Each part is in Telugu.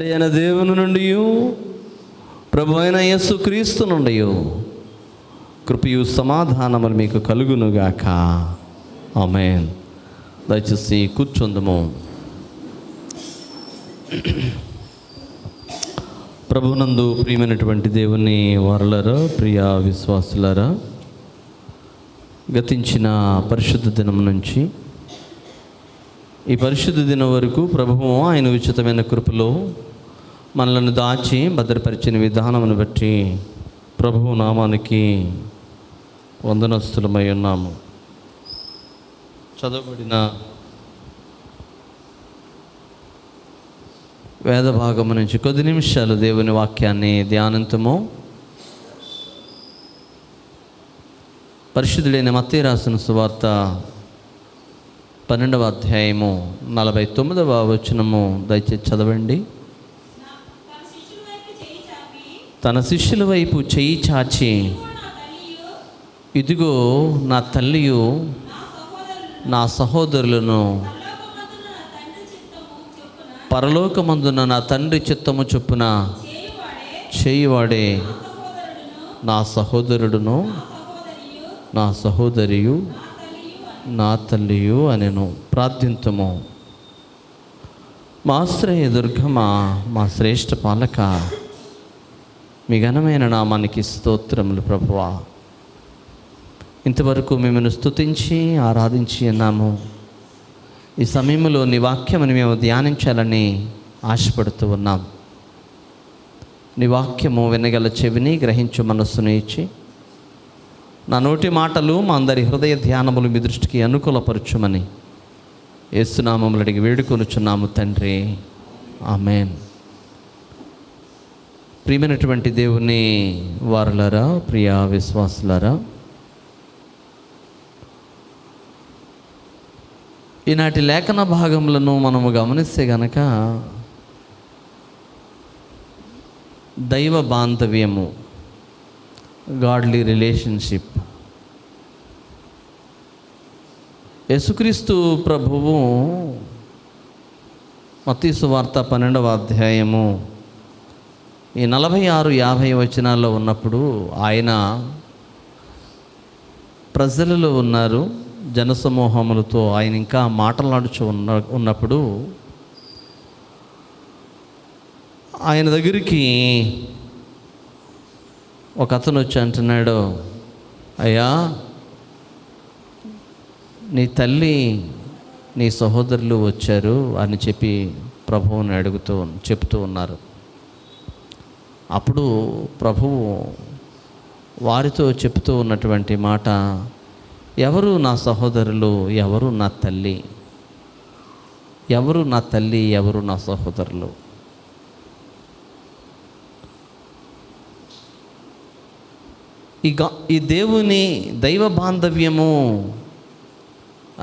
అయిన దేవుని నుండి ప్రభు అయిన యేసు క్రీస్తు నుండి కృపయు సమాధానములు మీకు కలుగునుగాక. ఆమేన్. దయచేసి కూర్చుందుము. ప్రభునందు ప్రియమైనటువంటి దేవుని వారలారా, ప్రియ విశ్వాసులారా, గతించిన పరిశుద్ధ దినం నుంచి ఈ పరిశుద్ధ దినం వరకు ప్రభువు ఆయన ఉచితమైన కృపలో మనలను దాచి భద్రపరిచిన విధానమును బట్టి ప్రభువు నామానికి వందనస్తులమై ఉన్నాము. చదవబడిన వేద భాగము నుంచి కొద్ది నిమిషాలు దేవుని వాక్యాన్ని ధ్యానించము. పరిశుద్ధుడైన మత్తయి రాసిన సువార్త 12వ అధ్యాయము 49వ వచనము దయచేసి చదవండి. తన శిష్యుల వైపు చేయి చాచి, ఇదిగో నా తల్లియు నా సహోదరులను పరలోకమందున నా తండ్రి చిత్తము చొప్పున చేయువాడే నా సహోదరుడును నా సహోదరియు నా తల్లియు అనెను. ప్రార్థింతుము. మా ఆశ్రయ దుర్గమా, మా శ్రేష్ఠ పాలక, మీ ఘనమైన నామానికి స్తోత్రములు ప్రభువా. ఇంతవరకు మిమ్మల్ని స్తుతించి ఆరాధించి ఉన్నాము. ఈ సమయంలో నీ వాక్యముని మేము ధ్యానించాలని ఆశపడుతూ ఉన్నాం. నీ వాక్యము వినగల చెవిని, గ్రహించు మనస్సును ఇచ్చి నా నోటి మాటలు మా అందరి హృదయ ధ్యానములు మీ దృష్టికి అనుకూలపరచుమని యేసునామములు అడిగి వేడుకొనుచున్నాము తండ్రి. ఆమేన్. ప్రియమైనటువంటి దేవుని వారలారా, ప్రియ విశ్వాసులారా, ఈనాటి లేఖన భాగములను మనము గమనిస్తే గనక దైవ బాంధవ్యము, గాడ్లీ రిలేషన్షిప్, యేసుక్రీస్తు ప్రభువు మత్తయి సువార్త 12వ అధ్యాయము ఈ 46-50 వచనాల్లో ఉన్నప్పుడు ఆయన ప్రజలలో ఉన్నారు, జనసమూహములతో ఆయన ఇంకా మాట్లాడుచు ఉన్నప్పుడు ఆయన దగ్గరికి ఒక అతను వచ్చి అంటున్నాడు, అయ్యా నీ తల్లి నీ సహోదరులు వచ్చారు అని చెప్పి ప్రభువుని చెప్తూ ఉన్నారు. అప్పుడు ప్రభువు వారితో చెప్తూ ఉన్నటువంటి మాట, ఎవరు నా సహోదరులు, ఎవరు నా తల్లి, ఎవరు నా తల్లి, ఎవరు నా సహోదరులు? ఈ దేవుని దైవ బాంధవ్యము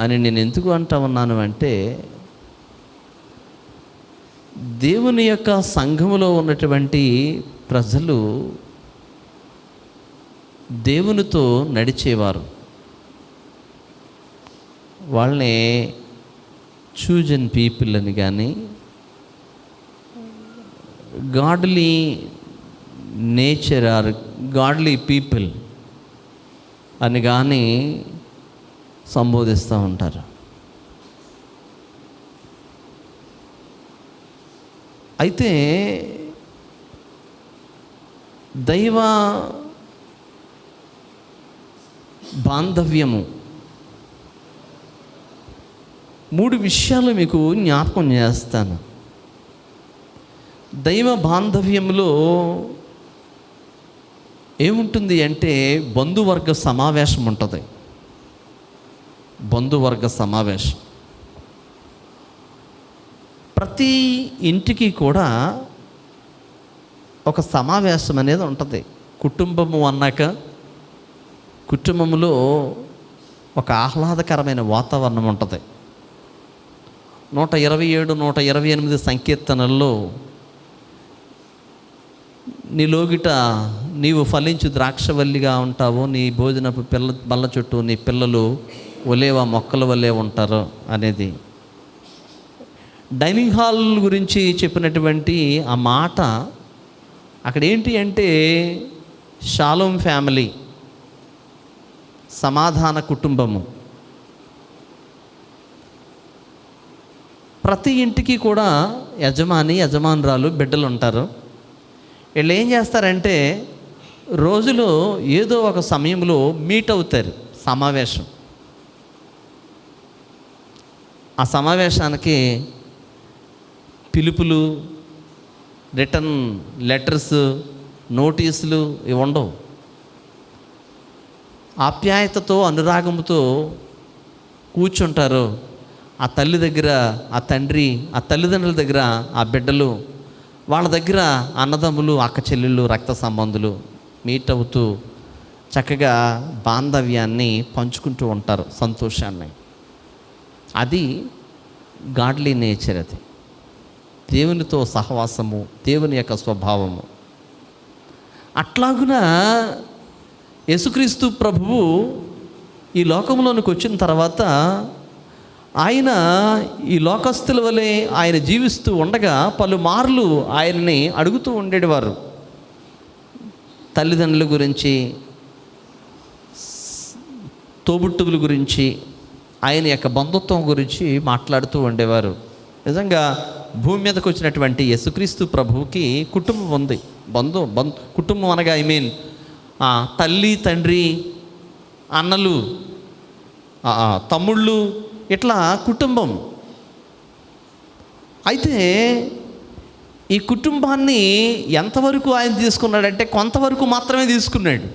అని నేను ఎందుకు అంటా ఉన్నాను అంటే, దేవుని యొక్క సంఘములో ఉన్నటువంటి ప్రజలు దేవునితో నడిచేవారు. వాళ్ళనే చూజన్ పీపుల్ అని కానీ, godly nature or godly people అని కానీ సంబోధిస్తూ ఉంటారు. అయితే దైవ బాంధవ్యము 3 విషయాలు మీకు జ్ఞాపకం చేస్తాను. దైవ బాంధవ్యంలో ఏముంటుంది అంటే బంధువర్గ సమావేశం ఉంటుంది. బంధువర్గ సమావేశం ప్రతి ఇంటికి కూడా ఒక సమావేశం అనేది ఉంటుంది. కుటుంబము అన్నాక కుటుంబంలో ఒక ఆహ్లాదకరమైన వాతావరణం ఉంటుంది. 127, 128 సంకీర్తనల్లో నీలోగిట నీవు ఫలించు ద్రాక్షవల్లిగా ఉంటావు, నీ భోజనపు బల్ల చుట్టూ నీ పిల్లలు ఒలేవ మొక్కల వల్లే ఉంటారు అనేది. డైనింగ్ హాల్ గురించి చెప్పినటువంటి ఆ మాట అక్కడ ఏంటి అంటే షాలోమ్ ఫ్యామిలీ, సమాధాన కుటుంబము. ప్రతి ఇంటికి కూడా యజమాని, యజమానురాలు, బిడ్డలు ఉంటారు. వీళ్ళు ఏం చేస్తారంటే రోజులో ఏదో ఒక సమయంలో మీట్ అవుతారు, సమావేశం. ఆ సమావేశానికి పిలుపులు, రిటర్న్ లెటర్స్, నోటీసులు ఇవి ఉండవు. ఆప్యాయతతో, అనురాగంతో కూర్చుంటారు. ఆ తల్లి దగ్గర ఆ తండ్రి, ఆ తల్లిదండ్రుల దగ్గర ఆ బిడ్డలు, వాళ్ళ దగ్గర అన్నదమ్ములు, అక్క చెల్లెళ్ళు, రక్త సంబంధులు మీట్ అవుతూ చక్కగా బాంధవ్యాన్ని పంచుకుంటూ ఉంటారు, సంతోషాన్ని. అది గాడ్లీ నేచర్. అది దేవునితో సహవాసము, దేవుని యొక్క స్వభావము. అట్లాగున యేసుక్రీస్తు ప్రభువు ఈ లోకంలోనికి వచ్చిన తర్వాత ఆయన ఈ లోకస్తుల వలె ఆయన జీవిస్తూ ఉండగా పలుమార్లు ఆయనని అడుగుతూ ఉండేవారు. తల్లిదండ్రుల గురించి, తోబుట్టువుల గురించి, ఆయన యొక్క బంధుత్వం గురించి మాట్లాడుతూ ఉండేవారు. నిజంగా భూమి మీదకి వచ్చినటువంటి యేసుక్రీస్తు ప్రభువుకి కుటుంబం ఉంది. కుటుంబం అనగా తల్లి, తండ్రి, అన్నలు, తమ్ముళ్ళు, ఇట్లా కుటుంబం. అయితే ఈ కుటుంబాన్ని ఎంతవరకు ఆయన తీసుకున్నాడంటే కొంతవరకు మాత్రమే తీసుకున్నాడు.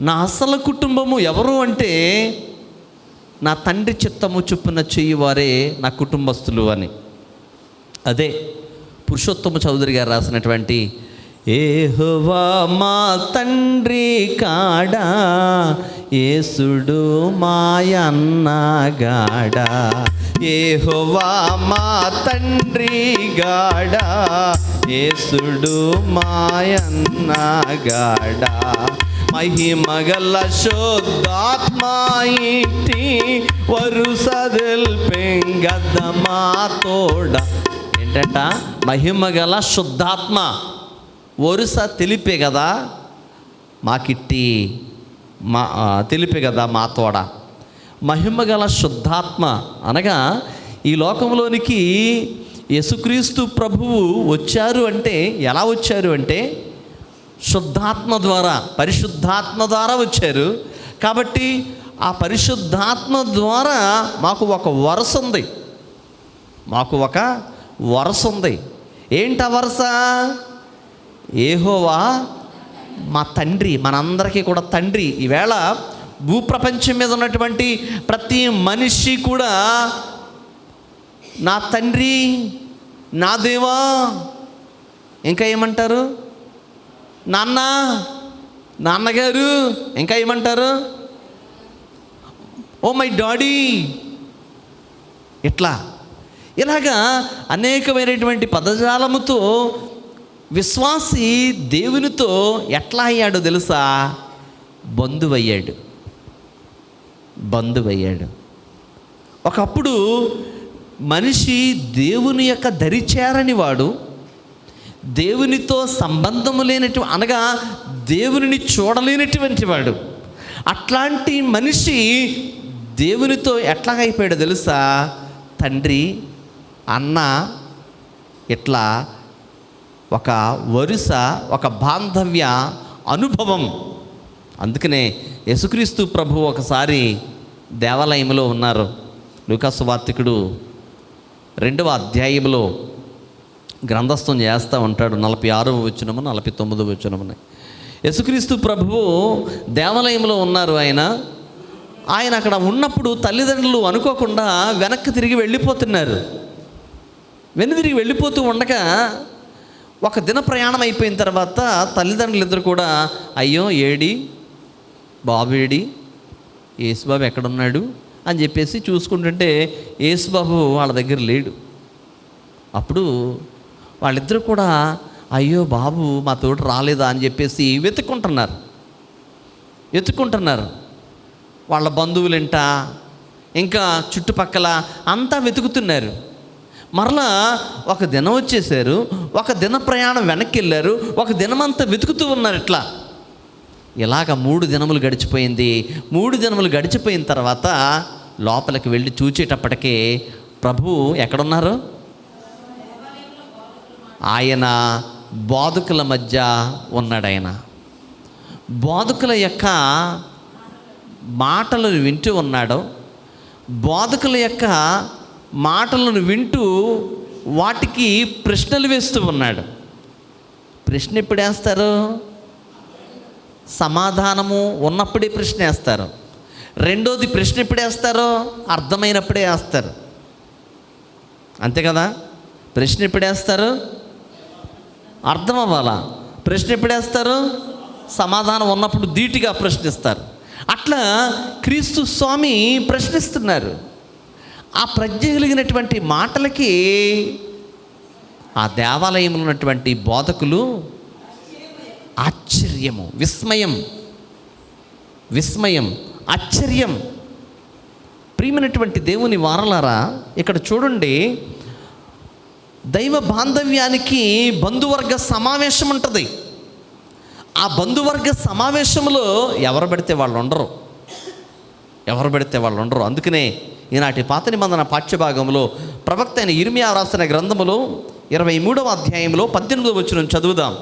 నా అసలు కుటుంబము ఎవరు అంటే నా తండ్రి చిత్తము చొప్పున చేయువారే నా కుటుంబస్తులు అని. అదే పురుషోత్తమ చౌదరి గారు రాసినటువంటి యెహోవా మా తండ్రి కాడా, యేసుడు మాయన్నగాడా. యెహోవా మా తండ్రి గాడా, యేసుడు మాయన్నగాడా. మహిమగల శుద్ధాత్మ ఇంటి వరుసదిల్ పెంగద్దమా తోడ. ఏంటంట? మహిమగల శుద్ధాత్మ వరుస తెలిపే కదా మాకిట్టి, తెలిపే కదా మా తోడ. మహిమగల శుద్ధాత్మ అనగా ఈ లోకంలోనికి యేసుక్రీస్తు ప్రభువు వచ్చారు అంటే ఎలా వచ్చారు అంటే శుద్ధాత్మ ద్వారా, పరిశుద్ధాత్మ ద్వారా వచ్చారు. కాబట్టి ఆ పరిశుద్ధాత్మ ద్వారా మాకు ఒక వరస ఉంది. ఏంటా వరస? యెహోవా మా తండ్రి, మనందరికీ కూడా తండ్రి. ఈవేళ భూప్రపంచం మీద ఉన్నటువంటి ప్రతి మనిషి కూడా నా తండ్రి, నా దేవా, ఇంకా ఏమంటారు? నాన్నగారు, ఇంకా ఏమంటారు? Oh my daddy. ఇలాగా అనేకమైనటువంటి పదజాలముతో విశ్వాసి దేవునితో ఎట్లా అయ్యాడో తెలుసా? బంధువయ్యాడు. ఒకప్పుడు మనిషి దేవుని యొక్క దరిచేరని వాడు, దేవునితో సంబంధము లేనటువంటి, అనగా దేవునిని చూడలేనటువంటి వాడు. అట్లాంటి మనిషి దేవునితో ఎట్లాగైపోయాడో తెలుసా? తండ్రి, అన్న, ఇట్లా ఒక వరుస, ఒక బాంధవ్య అనుభవం. అందుకనే యేసుక్రీస్తు ప్రభు ఒకసారి దేవాలయంలో ఉన్నారు. లూకా సువార్తికుడు 2వ అధ్యాయంలో గ్రంథస్థం చేస్తూ ఉంటాడు. 46వ వచనము, 49వ వచనముని. యేసుక్రీస్తు ప్రభువు దేవాలయంలో ఉన్నారు. ఆయన అక్కడ ఉన్నప్పుడు తల్లిదండ్రులు అనుకోకుండా వెనక్కి తిరిగి వెళ్ళిపోతూ ఉండగా ఒక దిన ప్రయాణం అయిపోయిన తర్వాత తల్లిదండ్రులు ఇద్దరు కూడా, అయ్యో బాబు ఏడి, యేసుబాబు ఎక్కడున్నాడు అని చెప్పేసి చూసుకుంటుంటే యేసుబాబు వాళ్ళ దగ్గర లేడు. అప్పుడు వాళ్ళిద్దరూ కూడా, అయ్యో బాబు మా తోడు రాలేదా అని చెప్పేసి వెతుక్కుంటున్నారు. వాళ్ళ బంధువులంట, ఇంకా చుట్టుపక్కల అంతా వెతుకుతున్నారు. మరలా ఒక దినం వచ్చేసారు, ఒక దిన ప్రయాణం వెనక్కి వెళ్ళారు, ఒక దినమంతా వెతుకుతూ ఉన్నారు. ఇలాగ 3 దినములు గడిచిపోయింది. 3 దినములు గడిచిపోయిన తర్వాత లోపలికి వెళ్ళి చూచేటప్పటికీ ప్రభువు ఎక్కడున్నారు? ఆయన బోధకుల మధ్య ఉన్నాడు. ఆయన బోధకుల యొక్క మాటలను వింటూ ఉన్నాడు. బోధకుల యొక్క మాటలను వింటూ వాటికి ప్రశ్నలు వేస్తూ ఉన్నాడు. ప్రశ్న ఎప్పుడు వేస్తారు? సమాధానము ఉన్నప్పుడే ప్రశ్న వేస్తారు. రెండోది ప్రశ్న ఎప్పుడు వేస్తారో అర్థమైనప్పుడే వేస్తారు. అంతే కదా? ప్రశ్న ఎప్పుడు వేస్తారు? అర్థం అవ్వాలా. ప్రశ్న ఎప్పుడు వేస్తారు? సమాధానం ఉన్నప్పుడు ధీటుగా ప్రశ్నిస్తారు. అట్లా క్రీస్తు స్వామి ప్రశ్నిస్తున్నారు. ఆ ప్రజ్ఞ కలిగినటువంటి మాటలకి ఆ దేవాలయంలో ఉన్నటువంటి బోధకులు ఆశ్చర్యము, విస్మయం, ఆశ్చర్యం. ప్రియమైనటువంటి దేవుని వారలారా, ఇక్కడ చూడండి, దైవ బాంధవ్యానికి బంధువర్గ సమావేశం ఉంటుంది. ఆ బంధువర్గ సమావేశంలో ఎవరు పడితే వాళ్ళు ఉండరు. అందుకనే ఈనాటి పాత నిబంధన పాఠ్యభాగంలో ప్రవక్త అయిన ఇర్మియా రాసిన గ్రంథములో 23వ అధ్యాయంలో 18వ వచనం చదువుదాం.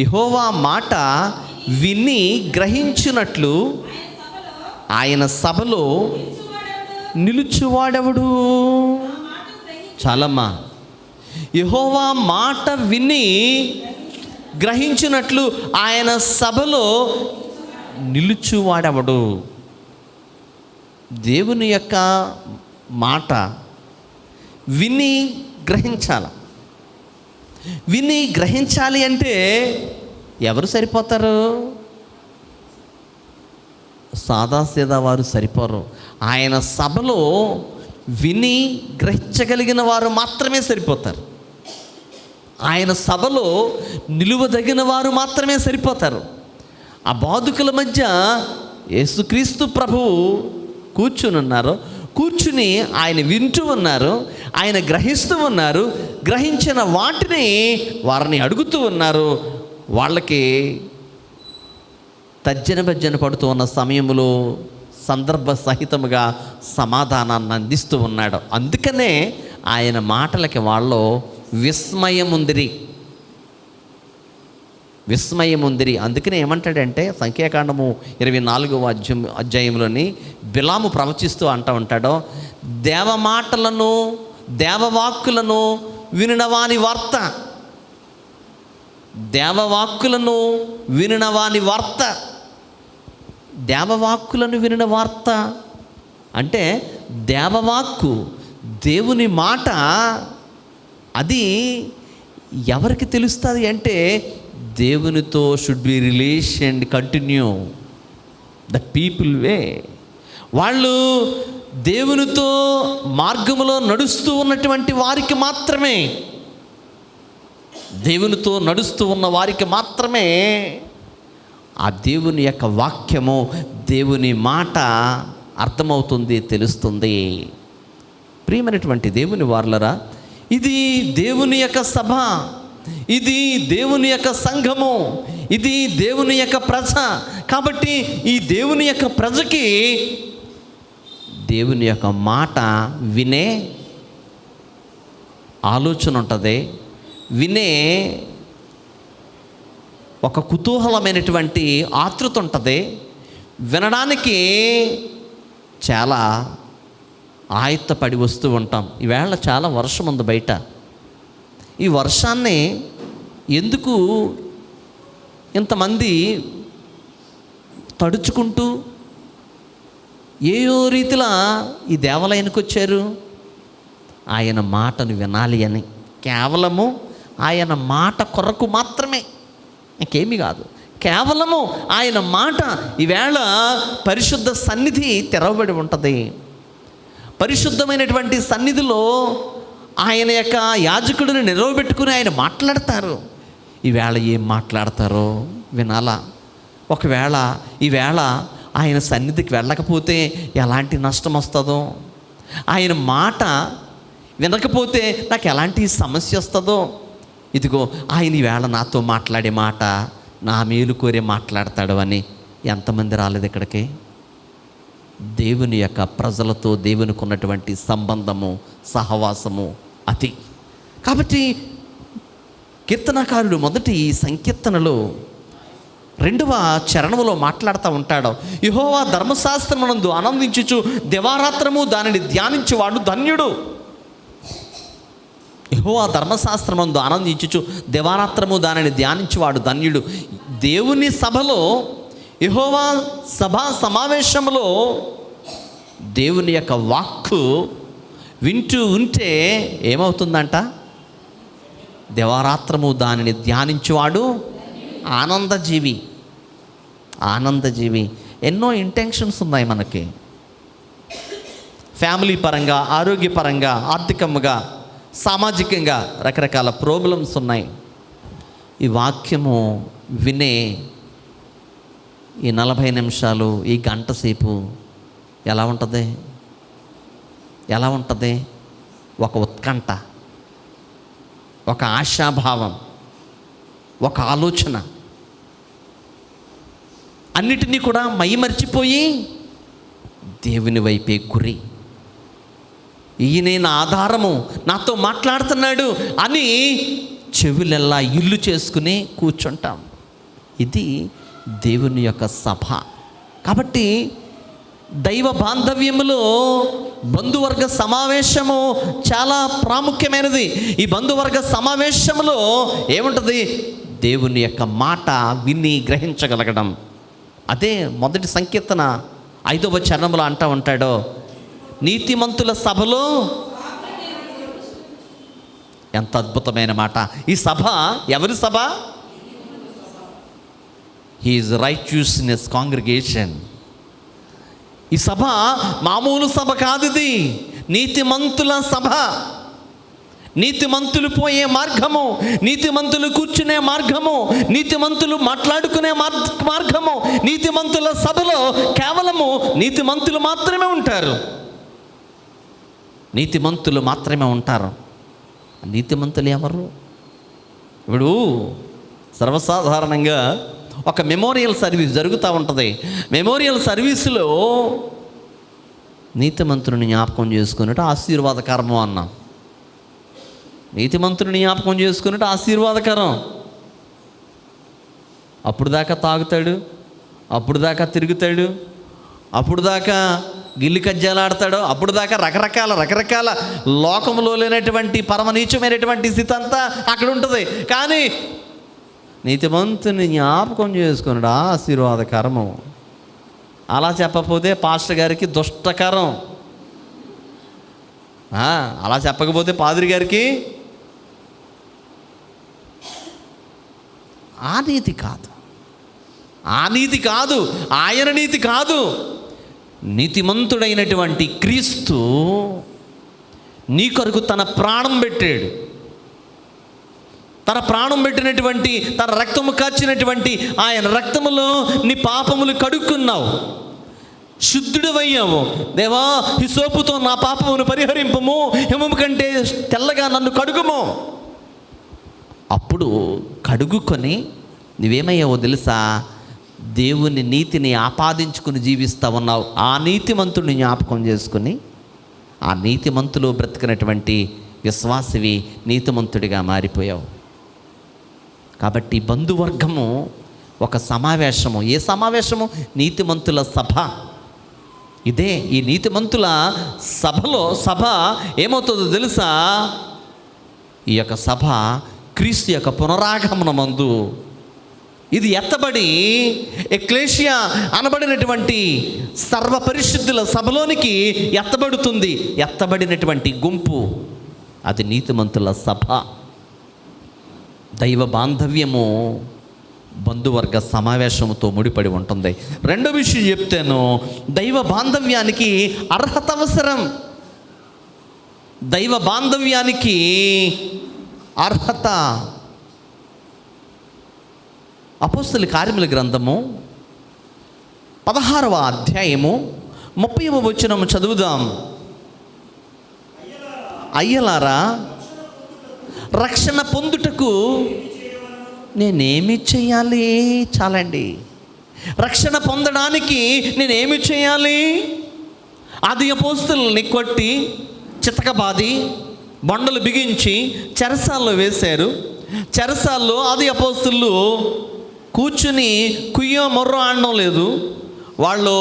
యెహోవా మాట విని గ్రహించినట్లు ఆయన సభలో నిలుచువాడెవడు? చాలమ్మా. యెహోవా మాట విని గ్రహించినట్లు ఆయన సభలో నిలుచువాడెవడు? దేవుని యొక్క మాట విని గ్రహించాలి అంటే ఎవరు సరిపోతారు? సాదాసీదా వారు సరిపోరు. ఆయన సభలో విని గ్రహించగలిగిన వారు మాత్రమే సరిపోతారు. ఆయన సభలో నిలువదగిన వారు మాత్రమే సరిపోతారు. ఆ బోధకుల మధ్య యేసుక్రీస్తు ప్రభువు కూర్చుని ఆయన వింటూ ఉన్నారు, ఆయన గ్రహిస్తూ ఉన్నారు. గ్రహించిన వాటిని వారిని అడుగుతూ ఉన్నారు. వాళ్ళకి తర్జన పడుతూ ఉన్న సమయంలో సందర్భ సహితముగా సమాధానాన్ని అందిస్తూ ఉన్నాడు. అందుకనే ఆయన మాటలకి వాళ్ళు విస్మయం ఉందిరి. అందుకనే ఏమంటాడంటే, సంఖ్యాకాండము 24వ అధ్యాయంలోని బిలాము ప్రవచిస్తూ అంటూ ఉంటాడో, దేవమాటలను దేవవాక్కులను వినినవాని వార్త, దేవవాక్కులను వినినవాని వార్త. దేవవాక్కులను వినిన వార్త అంటే దేవవాక్కు, దేవుని మాట, అది ఎవరికి తెలుస్తుంది అంటే దేవునితో should be relation continue the people way. వాళ్ళు దేవునితో మార్గములో నడుస్తూ ఉన్నటువంటి వారికి మాత్రమే, దేవునితో నడుస్తూ ఉన్న వారికి మాత్రమే ఆ దేవుని యొక్క వాక్యము, దేవుని మాట అర్థమవుతుంది, తెలుస్తుంది. ప్రియమైనటువంటి దేవుని వారలరా, ఇది దేవుని యొక్క సభ, ఇది దేవుని యొక్క సంఘము, ఇది దేవుని యొక్క ప్రజ. కాబట్టి ఈ దేవుని యొక్క ప్రజకి దేవుని యొక్క మాట వినే ఆలోచన ఉంటుంది, వినే ఒక కుతూహలమైనటువంటి ఆతృత ఉంటుంది, వినడానికి చాలా ఆయత్తపడి వస్తూ ఉంటాం. ఈవేళ చాలా వర్షం ఉంది బయట. ఈ వర్షాన్ని ఎందుకు ఇంతమంది తడుచుకుంటూ ఏయో రీతిలో ఈ దేవాలయానికి వచ్చారు? ఆయన మాటను వినాలి అని, కేవలము ఆయన మాట కొరకు మాత్రమే, ఇంకేమీ కాదు. కేవలము ఆయన మాట. ఈవేళ పరిశుద్ధ సన్నిధి తెరవబడి ఉంటుంది. పరిశుద్ధమైనటువంటి సన్నిధిలో ఆయన యొక్క యాజకుడిని నిలవబెట్టుకుని ఆయన మాట్లాడతారు. ఈవేళ ఏం మాట్లాడతారో వినాలా. ఒకవేళ ఈవేళ ఆయన సన్నిధికి వెళ్ళకపోతే ఎలాంటి నష్టం వస్తుందో, ఆయన మాట వినకపోతే నాకు ఎలాంటి సమస్య వస్తుందో, ఇదిగో ఆయన ఈవేళ నాతో మాట్లాడే మాట నా మేలు కోరే మాట్లాడతాడు అని ఎంతమంది రాలేదు ఇక్కడికి? దేవుని యొక్క ప్రజలతో దేవునికి ఉన్నటువంటి సంబంధము, సహవాసము అది. కాబట్టి కీర్తనకారుడు మొదటి సంకీర్తనలో 2వ చరణములో మాట్లాడుతూ ఉంటాడు, యెహోవా ధర్మశాస్త్రమునందు ఆనందించుచు దివారాత్రము దానిని ధ్యానించువాడు ధన్యుడు. యెహోవా ధర్మశాస్త్రమందు ఆనందించుచు దివారాత్రము దానిని ధ్యానించువాడు ధన్యుడు. దేవుని సభలో, యెహోవా సభా సమావేశంలో దేవుని యొక్క వాక్కు వింటూ ఉంటే ఏమవుతుందంట? దివారాత్రము దానిని ధ్యానించువాడు ఆనందజీవి. ఆనందజీవి. ఎన్నో ఇంటెన్షన్స్ ఉన్నాయి మనకి, ఫ్యామిలీ పరంగా, ఆరోగ్యపరంగా, ఆర్థికంగా, సామాజికంగా రకరకాల ప్రాబ్లమ్స్ ఉన్నాయి. ఈ వాక్యము వినే ఈ 40 నిమిషాలు, ఈ గంట సేపు ఎలా ఉంటుంది? ఎలా ఉంటుంది? ఒక ఉత్కంఠ, ఒక ఆశాభావం, ఒక ఆలోచన, అన్నిటినీ కూడా మైమర్చిపోయి దేవుని వైపే గురి. ఈయనే నా ఆధారము, నాతో మాట్లాడుతున్నాడు అని చెవులెల్లా ఇల్లు చేసుకుని కూర్చుంటాం. ఇది దేవుని యొక్క సభ. కాబట్టి దైవ బాంధవ్యములో బంధువర్గ సమావేశము చాలా ప్రాముఖ్యమైనది. ఈ బంధువర్గ సమావేశంలో ఏముంటుంది? దేవుని యొక్క మాట విని గ్రహించగలగడం. అదే మొదటి సంకీర్తన 5వ చరణంలో అంటూ ఉంటాడు, నీతిమంతుల సభలో. ఎంత అద్భుతమైన మాట! ఈ సభ ఎవరి సభ? He is righteousness congregation. ఈ సభ మామూలు సభ కాదు, ఇది నీతిమంతుల సభ. నీతిమంతులు పోయే మార్గము, నీతిమంతులు కూర్చునే మార్గము, నీతిమంతులు మాట్లాడుకునే మార్గము. నీతిమంతుల సభలో కేవలము నీతిమంతులు మాత్రమే ఉంటారు. నీతిమంతులు మాత్రమే ఉంటారు. నీతిమంతులు ఎవరు? ఇప్పుడు సర్వసాధారణంగా ఒక మెమోరియల్ సర్వీస్ జరుగుతూ ఉంటుంది. మెమోరియల్ సర్వీసులో నీతిమంతుని జ్ఞాపకం చేసుకున్నట్టు ఆశీర్వాదకరము అన్నాం. నీతిమంతుని జ్ఞాపకం చేసుకున్నట్టు ఆశీర్వాదకరం. అప్పుడు దాకా తాగుతాడు, అప్పుడు దాకా తిరుగుతాడు, అప్పుడు దాకా గిల్లి కజ్జాలాడతాడు, అప్పుడు దాకా రకరకాల లోకంలో లేనటువంటి పరమనీచమైనటువంటి స్థితి అంతా అక్కడ ఉంటుంది. కానీ నీతిమంతుని జ్ఞాపకం చేసుకున్నాడు ఆశీర్వాదకరము. అలా చెప్పకపోతే పాస్టర్ గారికి దుష్టకరం, అలా చెప్పకపోతే పాదిరి గారికి ఆ నీతి కాదు, ఆ నీతి కాదు, ఆయన నీతి కాదు. నీతిమంతుడైనటువంటి క్రీస్తు నీ కొరకు తన ప్రాణం పెట్టాడు. తన ప్రాణం పెట్టినటువంటి, తన రక్తము కాచినటువంటి ఆయన రక్తములో నీ పాపములు కడుక్కున్నావు, శుద్ధుడవయ్యావు. దేవా, హిసోపుతో నా పాపమును పరిహరింపము, హిమము కంటే తెల్లగా నన్ను కడుగుము. అప్పుడు కడుగుకొని నువ్వేమయ్యావో తెలుసా? దేవుని నీతిని ఆపాదించుకుని జీవిస్తూ ఉన్నావు. ఆ నీతిమంతుడిని జ్ఞాపకం చేసుకుని ఆ నీతిమంతులు బ్రతికినటువంటి విశ్వాసివి నీతిమంతుడిగా మారిపోయావు. కాబట్టి బంధువర్గము ఒక సమావేశము. ఏ సమావేశము? నీతిమంతుల సభ. ఇదే ఈ నీతిమంతుల సభలో సభ ఏమవుతుందో తెలుసా? ఈ యొక్క సభ క్రీస్తు యొక్క పునరాగమనమందు ఇది ఎత్తబడి ఎక్లేషియా అనబడినటువంటి సర్వపరిశుద్ధుల సభలోనికి ఎత్తబడుతుంది. ఎత్తబడినటువంటి గుంపు అది నీతిమంతుల సభ. దైవ బాంధవ్యము బంధువర్గ సమావేశంతో ముడిపడి ఉంటుంది. రెండో విషయం చెప్తాను, దైవ బాంధవ్యానికి అర్హత అవసరం. దైవ బాంధవ్యానికి అర్హత. అపోస్తలుల కార్యముల గ్రంథము 16వ అధ్యాయము 30వ వచనము చదువుదాం. అయ్యలారా, రక్షణ పొందుటకు నేనేమి చేయాలి? చాలండి. రక్షణ పొందడానికి నేనేమి చేయాలి? ఆది అపోస్తలుల్ని కొట్టి చితకబాది బండలు బిగించి చెరసాల్లో వేశారు. చెరసాల్లో ఆది అపోస్తలు కూర్చుని కుయ్యో మొర్రో ఆడడం లేదు, వాళ్ళు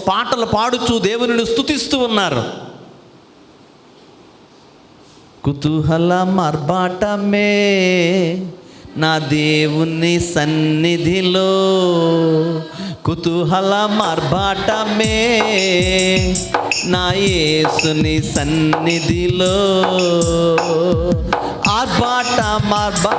పాటలు పాడుతూ దేవునిని స్తుతిస్తూ ఉన్నారు. కుతూహల మార్బాటమే నా దేవుని సన్నిధిలో, కుతూహల మార్బాటమే నా యేసుని సన్నిధిలో. ఆర్బాట మార్బా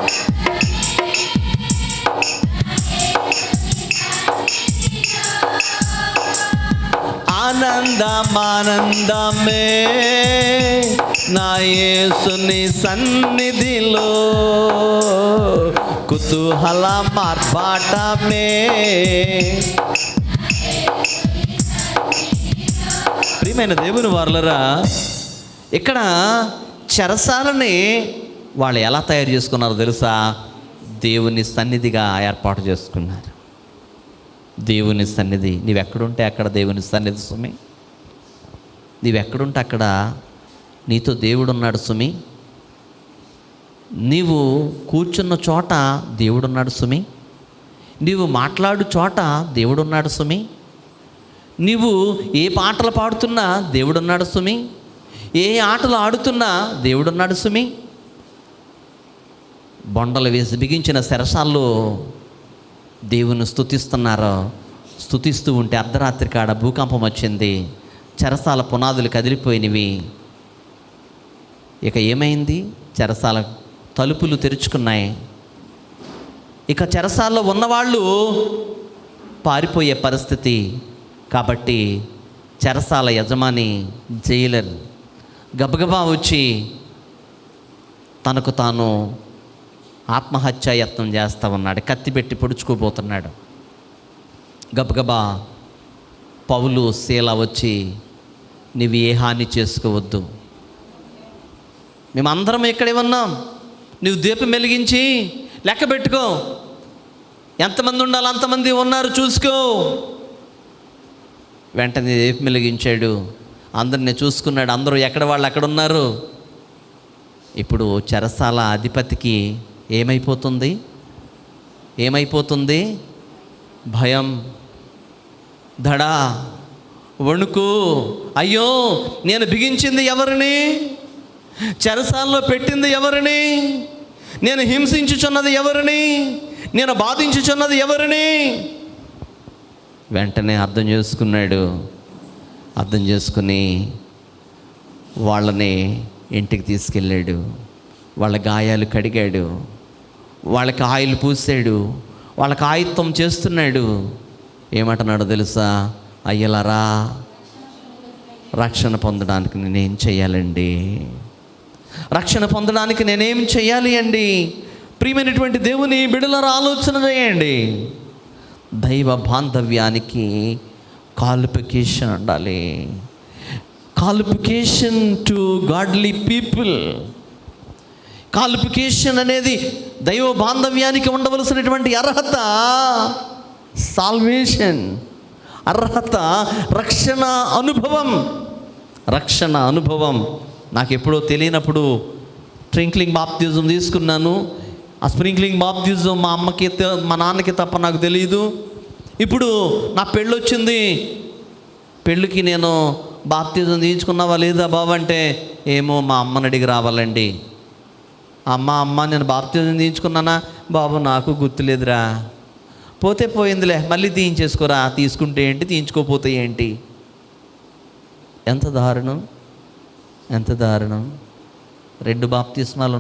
ఆనందమే నా యేసుని సన్నిధిలో, కుతూహల మార్బాటమే. ప్రియమైన దేవుని వారలరా, ఇక్కడ చెరసాలని వాళ్ళు ఎలా తయారు చేసుకున్నారో తెలుసా? దేవుని సన్నిధిగా ఏర్పాటు చేసుకున్నారు. దేవుని సన్నిధి. నీవెక్కడుంటే అక్కడ దేవుని సన్నిధి సుమి. నీవెక్కడుంటే అక్కడ నీతో దేవుడు ఉన్నాడు సుమి. నీవు కూర్చున్న చోట దేవుడున్నాడు సుమి. నీవు మాట్లాడు చోట దేవుడున్నాడు సుమి. నీవు ఏ పాటలు పాడుతున్నా దేవుడున్నాడు సుమి. ఏ ఆటలు ఆడుతున్నా దేవుడున్నాడు సుమి. బొండలు వేసి బిగించిన శరసాల్లో దేవుని స్తుతిస్తున్నారో, స్తుతిస్తూ ఉంటే అర్ధరాత్రి కాడ భూకంపం వచ్చింది. చెరసాల పునాదులు కదిలిపోయినవి. ఇక ఏమైంది? చెరసాల తలుపులు తెరుచుకున్నాయి. ఇక చెరసాల్లో ఉన్నవాళ్ళు పారిపోయే పరిస్థితి. కాబట్టి చెరసాల యజమాని జైలర్ గబగబా వచ్చి తనకు తాను ఆత్మహత్యాయత్నం చేస్తూ ఉన్నాడు. కత్తి పెట్టి పొడుచుకోబోతున్నాడు. గబగబా పౌలు శీల వచ్చి, నీవు ఏ హాని చేసుకోవద్దు, మేమందరం ఇక్కడే ఉన్నాం, నువ్వు దీపం వెలిగించి లెక్క పెట్టుకో, ఎంతమంది ఉండాలి అంతమంది ఉన్నారు చూసుకో. వెంటనే దీపం వెలిగించాడు. అందరిని చూసుకున్నాడు. అందరూ ఎక్కడ వాళ్ళు అక్కడ ఉన్నారు. ఇప్పుడు చెరసాల అధిపతికి ఏమైపోతుంది? భయం, దడా, వణుకు. అయ్యో, నేను బిగించింది ఎవరిని? చెరసాల్లో పెట్టింది ఎవరిని? నేను హింసించుచున్నది ఎవరిని? నేను బాధించుచున్నది ఎవరిని? వెంటనే అర్థం చేసుకుని వాళ్ళని ఇంటికి తీసుకెళ్ళాడు. వాళ్ళ గాయాలు కడిగాడు, వాళ్ళకి ఆయిల్ పూసాడు, వాళ్ళకి ఆయుత్తం చేస్తున్నాడు. ఏమంటున్నాడో తెలుసా? అయ్యలారా, రక్షణ పొందడానికి నేనేం చేయాలండి? రక్షణ పొందడానికి నేనేం చేయాలి అండి? ప్రియమైనటువంటి దేవుని బిడ్డలారా, ఆలోచన చేయండి. దైవ బాంధవ్యానికి క్వాలిఫికేషన్ ఉండాలి. Qualification to godly people. Qualification అనేది దైవ బాంధవ్యానికి ఉండవలసినటువంటి అర్హత. సాల్వేషన్, అర్హత, రక్షణ అనుభవం. నాకు ఎప్పుడో తెలియనప్పుడు స్ప్రింక్లింగ్ బాప్తిజం తీసుకున్నాను. ఆ స్ప్రింక్లింగ్ బాప్తిజం మా అమ్మకి మా నాన్నకి తప్ప నాకు తెలియదు. ఇప్పుడు నా పెళ్ళి వచ్చింది. పెళ్ళికి నేను బాప్తిజం తీయించుకున్నావా లేదా బాబు అంటే, ఏమో మా అమ్మని అడిగి రావాలండి. అమ్మ నేను బాప్తిజం తీయించుకున్నానా బాబు? నాకు గుర్తులేదురా. పోతే పోయిందిలే, మళ్ళీ తీయించేసుకోరా. తీసుకుంటే ఏంటి, తీయించుకోపోతే ఏంటి? ఎంత దారుణం. 2 బాప్తిస్మాలు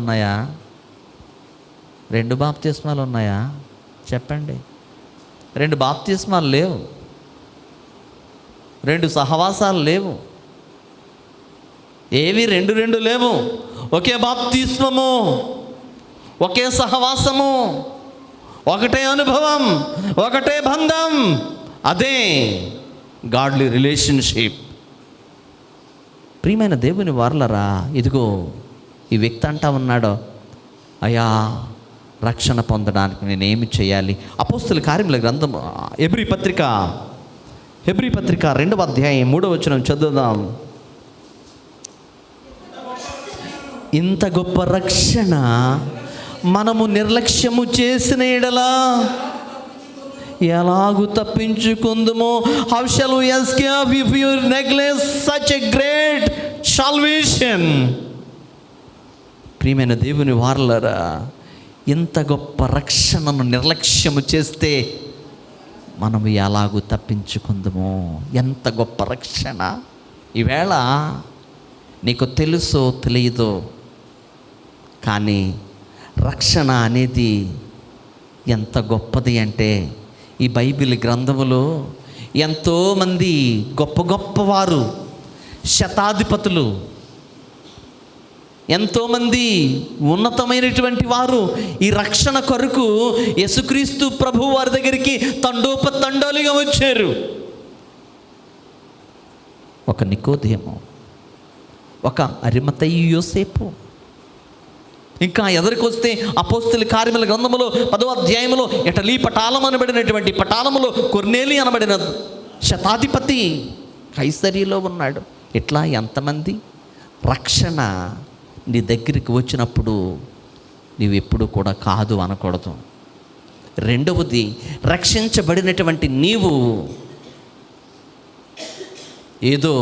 ఉన్నాయా? చెప్పండి. 2 బాప్తిస్మాలు లేవు, 2 సహవాసాలు లేవు, ఏవి 2 లేవు. ఒకే బాప్తిస్మము, ఒకే సహవాసము, ఒకటే అనుభవం, ఒకటే బంధం. అదే గాడ్లీ రిలేషన్షిప్. ప్రియమైన దేవుని వారలరా, ఇదిగో ఈ వ్యక్తి అంటా ఉన్నాడు, అయ్యా రక్షణ పొందడానికి నేనేమి చేయాలి? అపోస్తుల కార్యముల గ్రంథం హెబ్రీ పత్రిక 2వ అధ్యాయం 3వ వచనం చదువుదాం. ఇంత గొప్ప రక్షణ మనము నిర్లక్ష్యము చేసిన ఎడలా ఎలాగూ తప్పించుకుందుమో? How shall we escape if you neglect such a great salvation? ప్రియమైన దేవుని వారలారా, ఇంత గొప్ప రక్షణను నిర్లక్ష్యము చేస్తే మనము ఎలాగూ తప్పించుకుందుమో? ఎంత గొప్ప రక్షణ! ఈవేళ నీకు తెలుసో తెలియదో కానీ రక్షణ అనేది ఎంత గొప్పది అంటే, ఈ బైబిల్ గ్రంథములో ఎంతోమంది గొప్ప గొప్పవారు, శతాధిపతులు, ఎంతోమంది ఉన్నతమైనటువంటి వారు ఈ రక్షణ కొరకు యేసుక్రీస్తు ప్రభు వారి దగ్గరికి తండోపతండాలుగా వచ్చారు. ఒక నికోదేము, ఒక అరిమతయి యోసేపు, ఇంకా ఎదురికి వస్తే అపోస్తుల కార్యముల గ్రంథములో 10వ అధ్యాయములో ఇటలీ పటాలం అనబడినటువంటి పటాలములో కొర్నేలి అనబడిన శతాధిపతి కైసరీలో ఉన్నాడు. ఇట్లా ఎంతమంది రక్షణ నీ దగ్గరికి వచ్చినప్పుడు నీవెప్పుడు కూడా కాదు అనకూడదు. రెండవది, రక్షించబడినటువంటి నీవు ఏదో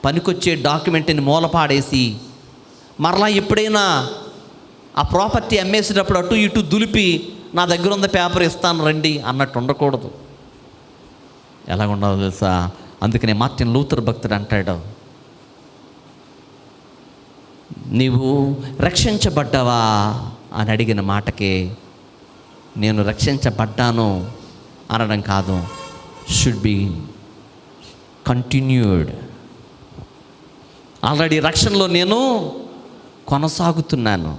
పనికొచ్చే డాక్యుమెంట్ని మూలపాడేసి మరలా ఎప్పుడైనా ఆ ప్రాపర్టీ అమ్మేసేటప్పుడు అటు ఇటు దులిపి నా దగ్గర ఉన్న పేపర్ ఇస్తాను రండి అన్నట్టు ఉండకూడదు. ఎలాగ ఉండాలో తెలుసా? అందుకనే మార్టిన్ లూథర్ భక్తుడు అంటాడు, నీవు రక్షించబడ్డావా అని అడిగిన మాటకి నేను రక్షించబడ్డాను అనడం కాదు, షుడ్ బి కంటిన్యూడ్. ఆల్రెడీ రక్షణలో నేను కొనసాగుతున్నాను,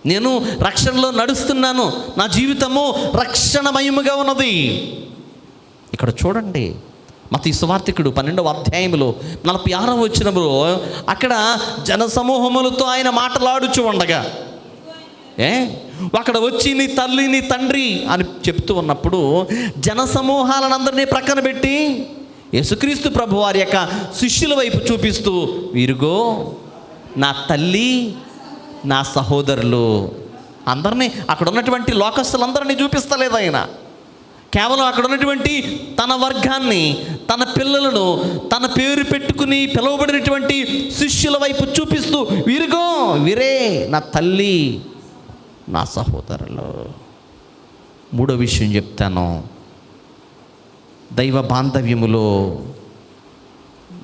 నేను రక్షణలో నడుస్తున్నాను, నా జీవితము రక్షణమయముగా ఉన్నది. ఇక్కడ చూడండి, మత్తయి సువార్తికుడు 12వ అధ్యాయంలో 46వ వచనంలో అక్కడ జనసమూహములతో ఆయన మాట్లాడుచు ఉండగా అక్కడ వచ్చి నీ తల్లి నీ తండ్రి అని చెప్తూ ఉన్నప్పుడు జనసమూహాలనందరినీ ప్రక్కన పెట్టి యేసుక్రీస్తు ప్రభు వారి యొక్క శిష్యుల వైపు చూపిస్తూ, వీరుగో నా తల్లి నా సహోదరులు అందరినీ, అక్కడ ఉన్నటువంటి లోకస్తులందరినీ చూపిస్తలేదు ఆయన. కేవలం అక్కడ ఉన్నటువంటి తన వర్గాన్ని, తన పిల్లలను, తన పేరు పెట్టుకుని పిలువబడినటువంటి శిష్యుల వైపు చూపిస్తూ, వీరుగో వీరే నా తల్లి నా సహోదరులు. మూడో విషయం చెప్తాను, దైవ బాంధవ్యములో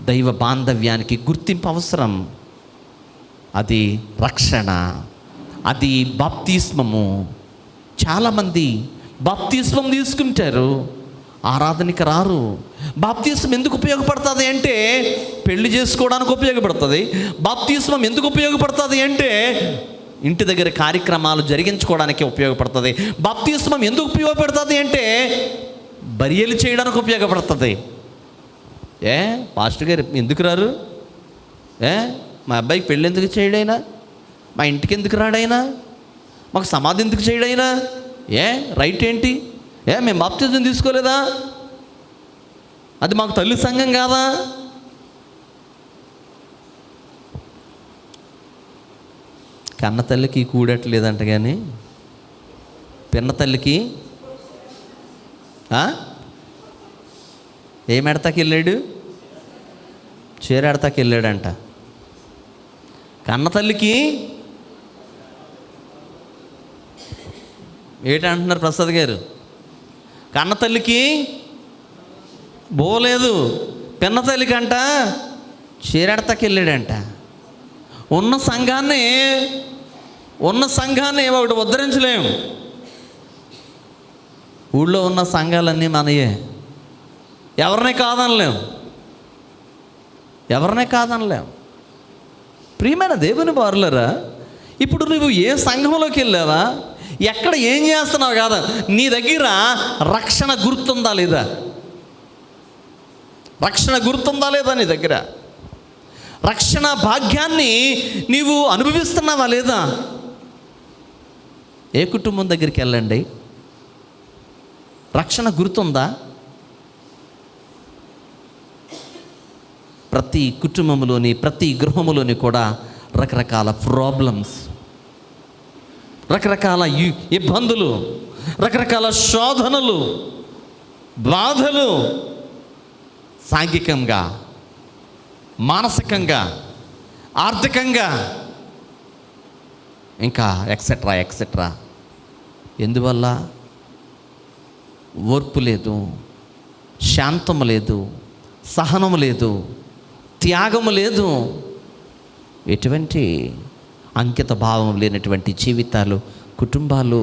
దైవ బాంధవ్యానికి గుర్తింపు అవసరం. అది రక్షణ, అది బాప్తిస్మము. చాలామంది బాప్తిస్మం తీసుకుంటారు, ఆరాధనకి రారు. బాప్తిస్మం ఎందుకు ఉపయోగపడుతుంది అంటే పెళ్లి చేసుకోవడానికి ఉపయోగపడుతుంది. బాప్తిస్మం ఎందుకు ఉపయోగపడుతుంది అంటే ఇంటి దగ్గర కార్యక్రమాలు జరిగించుకోవడానికి ఉపయోగపడుతుంది. బాప్తిస్మం ఎందుకు ఉపయోగపడుతుంది అంటే బరియలు చేయడానికి ఉపయోగపడుతుంది. పాస్టర్ గారు ఎందుకు రారు? మా అబ్బాయికి పెళ్ళి ఎందుకు చేయడైనా? మా ఇంటికి ఎందుకు రాడైనా? మాకు సమాధి ఎందుకు చేయడైనా? రైట్ ఏంటి? మేము బాప్తిజం తీసుకోలేదా? అది మాకు తల్లి సంఘం కాదా? కన్న తల్లికి కూడట్లేదంట, కానీ పిన్న తల్లికి ఏమెడతాకి వెళ్ళాడు? చీరెడతాకి వెళ్ళాడంట. కన్న తల్లికి ఏంటంటున్నారు ప్రసాద్ గారు? కన్న తల్లికి పోలేదు, పిన్న తల్లికంట చీరెడతాకి వెళ్ళాడంట. ఉన్న సంఘాన్ని ఒకటి ఉద్ధరించలేము. ఊళ్ళో ఉన్న సంఘాలన్నీ మనయే, ఎవరినే కాదనలేం. ప్రియమైన దేవుని వారులరా, ఇప్పుడు నువ్వు ఏ సంఘంలోకి వెళ్ళావా, ఎక్కడ ఏం చేస్తున్నావు కాదా, నీ దగ్గర రక్షణ గుర్తుందా లేదా? రక్షణ గుర్తుందా లేదా నీ దగ్గర? రక్షణ భాగ్యాన్ని నీవు అనుభవిస్తున్నావా లేదా? ఏ కుటుంబం దగ్గరికి వెళ్ళండి, రక్షణ గుర్తుందా? ప్రతి కుటుంబంలోని, ప్రతి గృహంలోని కూడా రకరకాల ప్రాబ్లమ్స్, రకరకాల ఇబ్బందులు, రకరకాల శోధనలు, బాధలు, సాంఘికంగా, మానసికంగా, ఆర్థికంగా, ఇంకా ఎక్సెట్రా ఎక్సెట్రా. ఎందువల్ల? ఓర్పు లేదు, శాంతము లేదు, సహనము లేదు, త్యాగము లేదు. ఎటువంటి అంకిత భావం లేనటువంటి జీవితాలు, కుటుంబాలు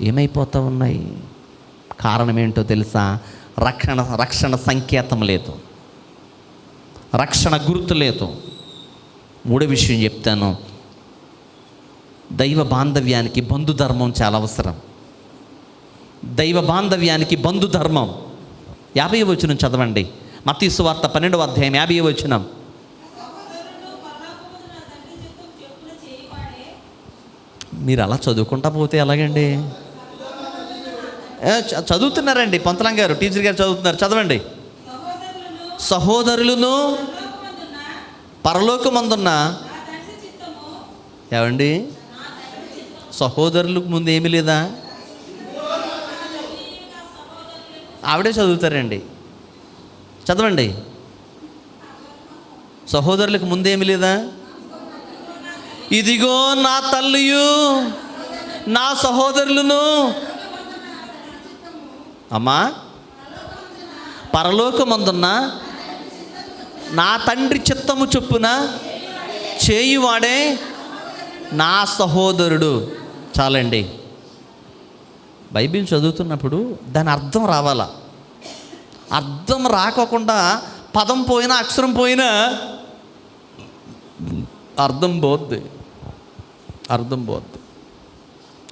ఏమైపోతూ ఉన్నాయి? కారణం ఏంటో తెలుసా? రక్షణ సంకేతం లేదు, రక్షణ గుర్తు లేదు. మూడో విషయం చెప్తాను, దైవ బాంధవ్యానికి బంధుధర్మం చాలా అవసరం. దైవ బాంధవ్యానికి బంధుధర్మం. 50వ వచనం చదవండి, మత్తయి సువార్త 12వ అధ్యాయం 50వ వచనం. మీరు అలా చదువుకుంటా పోతే ఎలాగండి? చదువుతున్నారండి, పంతలం గారు, టీచర్ గారు చదువుతున్నారు, చదవండి. సహోదరులను పరలోకమందున్న, ఏమండి సహోదరులకు ముందు ఏమీ లేదా? ఆవిడే చదువుతారండి, చదవండి. సహోదరులకు ముందేమి లేదా? ఇదిగో నా తల్లియు నా సహోదరులను. అమ్మా, పరలోకమందున్న నా తండ్రి చిత్తము చొప్పున చేయువాడే నా సహోదరుడు. చాలండి. బైబిల్ చదువుతున్నప్పుడు దాని అర్థం రావాలా. అర్థం రాకోకుండా పదం పోయినా, అక్షరం పోయినా అర్థం పోద్ది.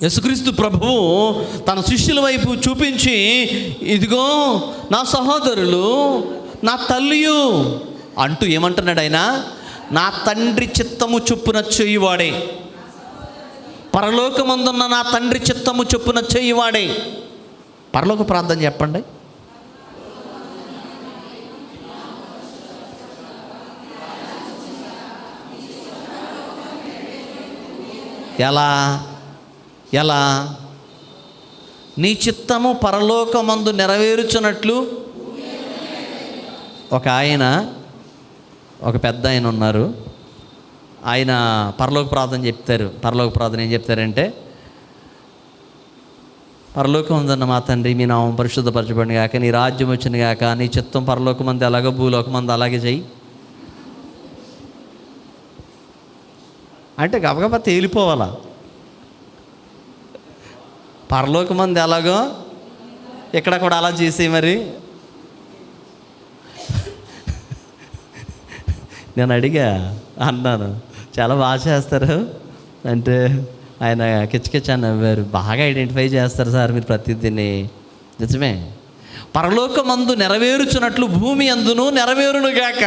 యేసుక్రీస్తు ప్రభువు తన శిష్యుల వైపు చూపించి, ఇదిగో నా సహోదరులు, నా తల్లియు అంటూ ఏమంటున్నాడు ఆయన? నా తండ్రి చిత్తము చొప్పున చేయువాడే, పరలోకమందున్న నా తండ్రి చిత్తము చొప్పున చేయువాడే. పరలోక ప్రార్థన చెప్పండి. ఎలా? నీ చిత్తము పరలోకమందు నెరవేర్చున్నట్లు. ఒక పెద్ద ఆయన ఉన్నారు. ఆయన పరలోక ప్రార్థన చెప్తారు. పరలోక ప్రార్థన ఏం చెప్తారంటే, పరలోకం ఉందన్న మా తండ్రి, మీ నామం పరిశుద్ధపరచబడిన గాక, నీ రాజ్యం వచ్చిన గాక, నీ చిత్తం పరలోకమంది అలాగో భూలోకమంది అలాగే చెయ్యి అంటే గబగబా తేలిపోవాలా. పరలోకమంది ఎలాగో ఇక్కడ కూడా అలా చేసే. మరి నేను అన్నాను, చాలా బాగా చేస్తారు అంటే ఆయన కిచకిచ నవ్వారు. బాగా ఐడెంటిఫై చేస్తారు సార్ మీరు ప్రతిదిని. నిజమే, పరలోకమందు నెరవేరుచున్నట్లు భూమి అందును నెరవేరునుగాక.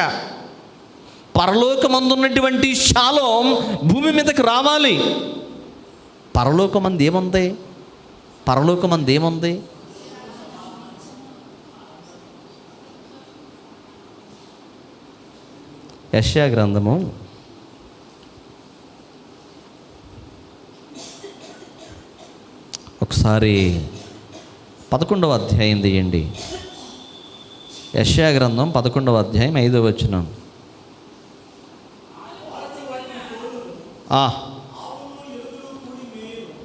పరలోకమందున్నటువంటి షాలోం భూమి మీదకి రావాలి. పరలోకమంది ఏముంది? యెషయా గ్రంథము 11వ అధ్యాయం తీయండి. యెషయా గ్రంథం 11వ అధ్యాయం 5వ వచనం.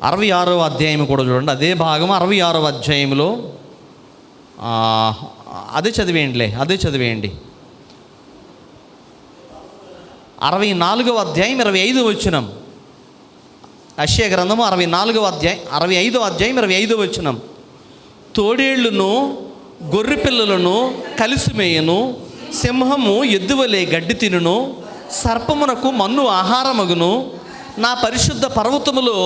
66వ అధ్యాయం కూడా చూడండి. అదే భాగం 66వ అధ్యాయంలో అదే చదివేయండి. 64వ అధ్యాయం 25వ వచనం. యెషయా గ్రంథము 65వ అధ్యాయం 25వ వచనం. తోడేళ్లను గొర్రెపిల్లలను కలిసి మేయను, సింహము ఎద్దువలే గడ్డి తినును, సర్పమునకు మన్ను ఆహారమగును, నా పరిశుద్ధ పర్వతములో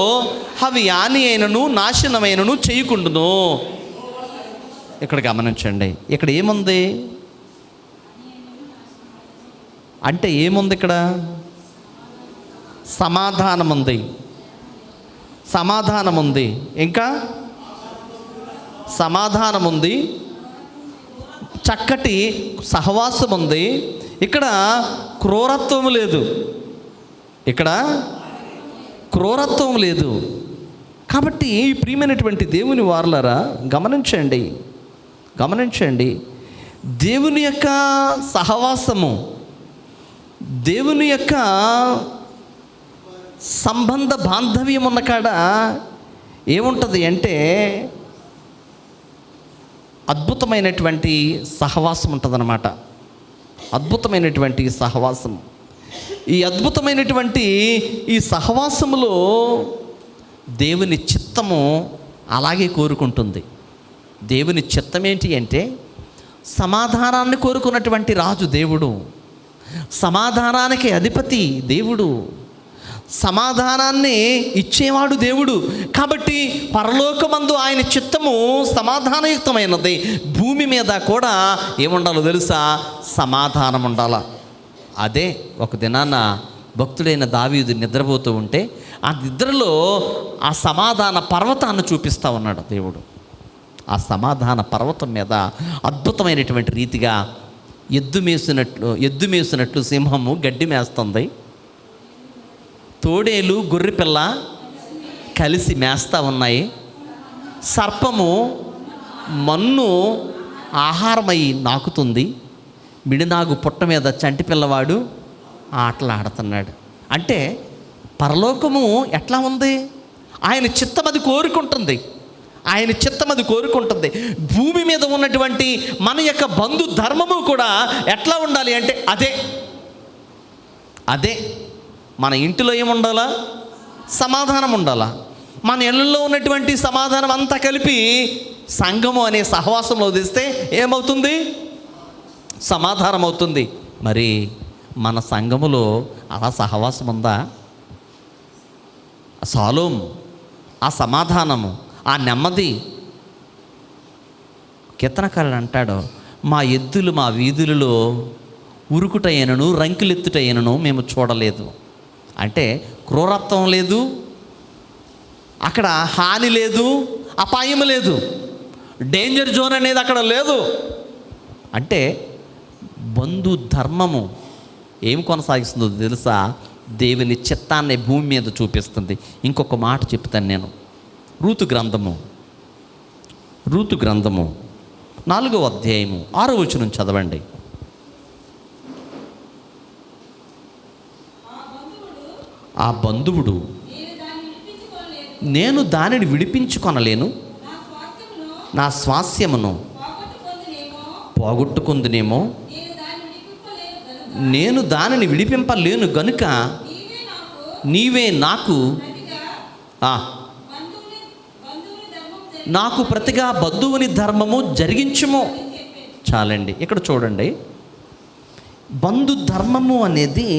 అవి హాని అయినను నాశనమైనను చేయకుండును. ఇక్కడ గమనించండి, ఇక్కడ ఏముంది? అంటే ఏముంది ఇక్కడ? సమాధానం ఉంది, సమాధానం ఉంది, ఇంకా సమాధానం ఉంది, చక్కటి సహవాసం ఉంది. ఇక్కడ క్రూరత్వం లేదు, ఇక్కడ క్రూరత్వం లేదు. కాబట్టి ప్రియమైనటువంటి దేవుని వారలారా గమనించండి, గమనించండి. దేవుని యొక్క సహవాసము, దేవుని యొక్క సంబంధ బాంధవ్యం ఉన్న కాడ ఏముంటుంది అంటే అద్భుతమైనటువంటి సహవాసం ఉంటుందన్నమాట. అద్భుతమైనటువంటి సహవాసం. ఈ అద్భుతమైనటువంటి ఈ సహవాసములో దేవుని చిత్తము అలాగే కోరుకుంటుంది. దేవుని చిత్తం ఏంటి అంటే సమాధానాన్ని కోరుకున్నటువంటి రాజు దేవుడు, సమాధానానికి అధిపతి దేవుడు, సమాధానాన్ని ఇచ్చేవాడు దేవుడు. కాబట్టి పరలోకమందు ఆయన చిత్తము సమాధానయుక్తమైనది. భూమి మీద కూడా ఏముండాలో తెలుసా? సమాధానం ఉండాల. అదే ఒక దినాన భక్తుడైన దావీదు నిద్రపోతూ ఉంటే ఆ నిద్రలో ఆ సమాధాన పర్వతాన్ని చూపిస్తూ ఉన్నాడు దేవుడు. ఆ సమాధాన పర్వతం మీద అద్భుతమైనటువంటి రీతిగా ఎద్దు మేసినట్లు సింహము గడ్డి మేస్తుంది, తోడేలు గొర్రెపిల్ల కలిసి మేస్తూ ఉన్నాయి, సర్పము మన్ను ఆహారమై నాకుతుంది, మిడినాగు పుట్ట మీద చంటి పిల్లవాడు ఆటలాడుతున్నాడు. అంటే పరలోకము ఎట్లా ఉంది? ఆయన చిత్తం అది కోరుకుంటుంది, ఆయన చిత్తం అది కోరుకుంటుంది. భూమి మీద ఉన్నటువంటి మన యొక్క బంధు ధర్మము కూడా ఎట్లా ఉండాలి అంటే అదే మన ఇంటిలో ఏముండాలా? సమాధానం ఉండాలా. మన ఇళ్ళల్లో ఉన్నటువంటి సమాధానం అంతా కలిపి సంఘము అనే సహవాసంలో తీస్తే ఏమవుతుంది? సమాధానం అవుతుంది. మరి మన సంఘములో అలా సహవాసం ఉందా? సాలోం, ఆ సమాధానము, ఆ నెమ్మది. కీర్తనకారుడు అంటాడు, మా ఎద్దులు మా వీధులలో ఉరుకుటయ్యనను రంకులెత్తుటయ్యనను మేము చూడలేదు. అంటే క్రూరత్వం లేదు, అక్కడ హాని లేదు, అపాయం లేదు, డేంజర్ జోన్ అనేది అక్కడ లేదు. అంటే బంధు ధర్మము ఏం కొనసాగిస్తుందో తెలుసా? దేవుని చిత్తాన్ని భూమి మీద చూపిస్తుంది. ఇంకొక మాట చెప్తాను నేను. రూతు గ్రంథము 4వ అధ్యాయము 6వ వచనం చదవండి. ఆ బంధువుడు నేను దానిని విడిపించుకొనలేను, నా స్వాస్యమును పోగొట్టుకుందునేమో, నేను దానిని విడిపింపలేను గనుక నీవే నాకు ప్రతిగా బంధువుని ధర్మము జరిగించుము. చాలండి. ఇక్కడ చూడండి, బంధు ధర్మము అనేది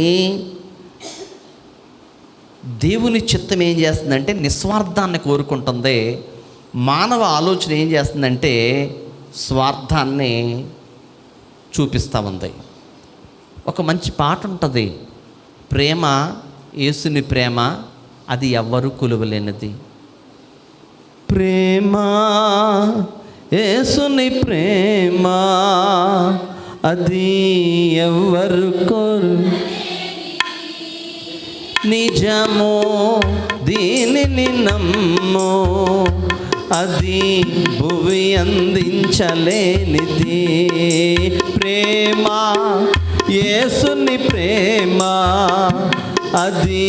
దేవుని చిత్తం ఏం చేస్తుందంటే నిస్వార్థాన్ని కోరుకుంటుంది. మానవ ఆలోచన ఏం చేస్తుందంటే స్వార్థాన్ని చూపిస్తూ ఉంది. ఒక మంచి పాట ఉంటుంది, ప్రేమ యేసుని ప్రేమ అది ఎవ్వరూ కొలువలేనిది. ప్రేమ యేసుని ప్రేమ అది ఎవ్వరు నిజము దీనిని నమ్ము, అది భువి అందించలేనిది. ప్రేమ యేసుని ప్రేమ అది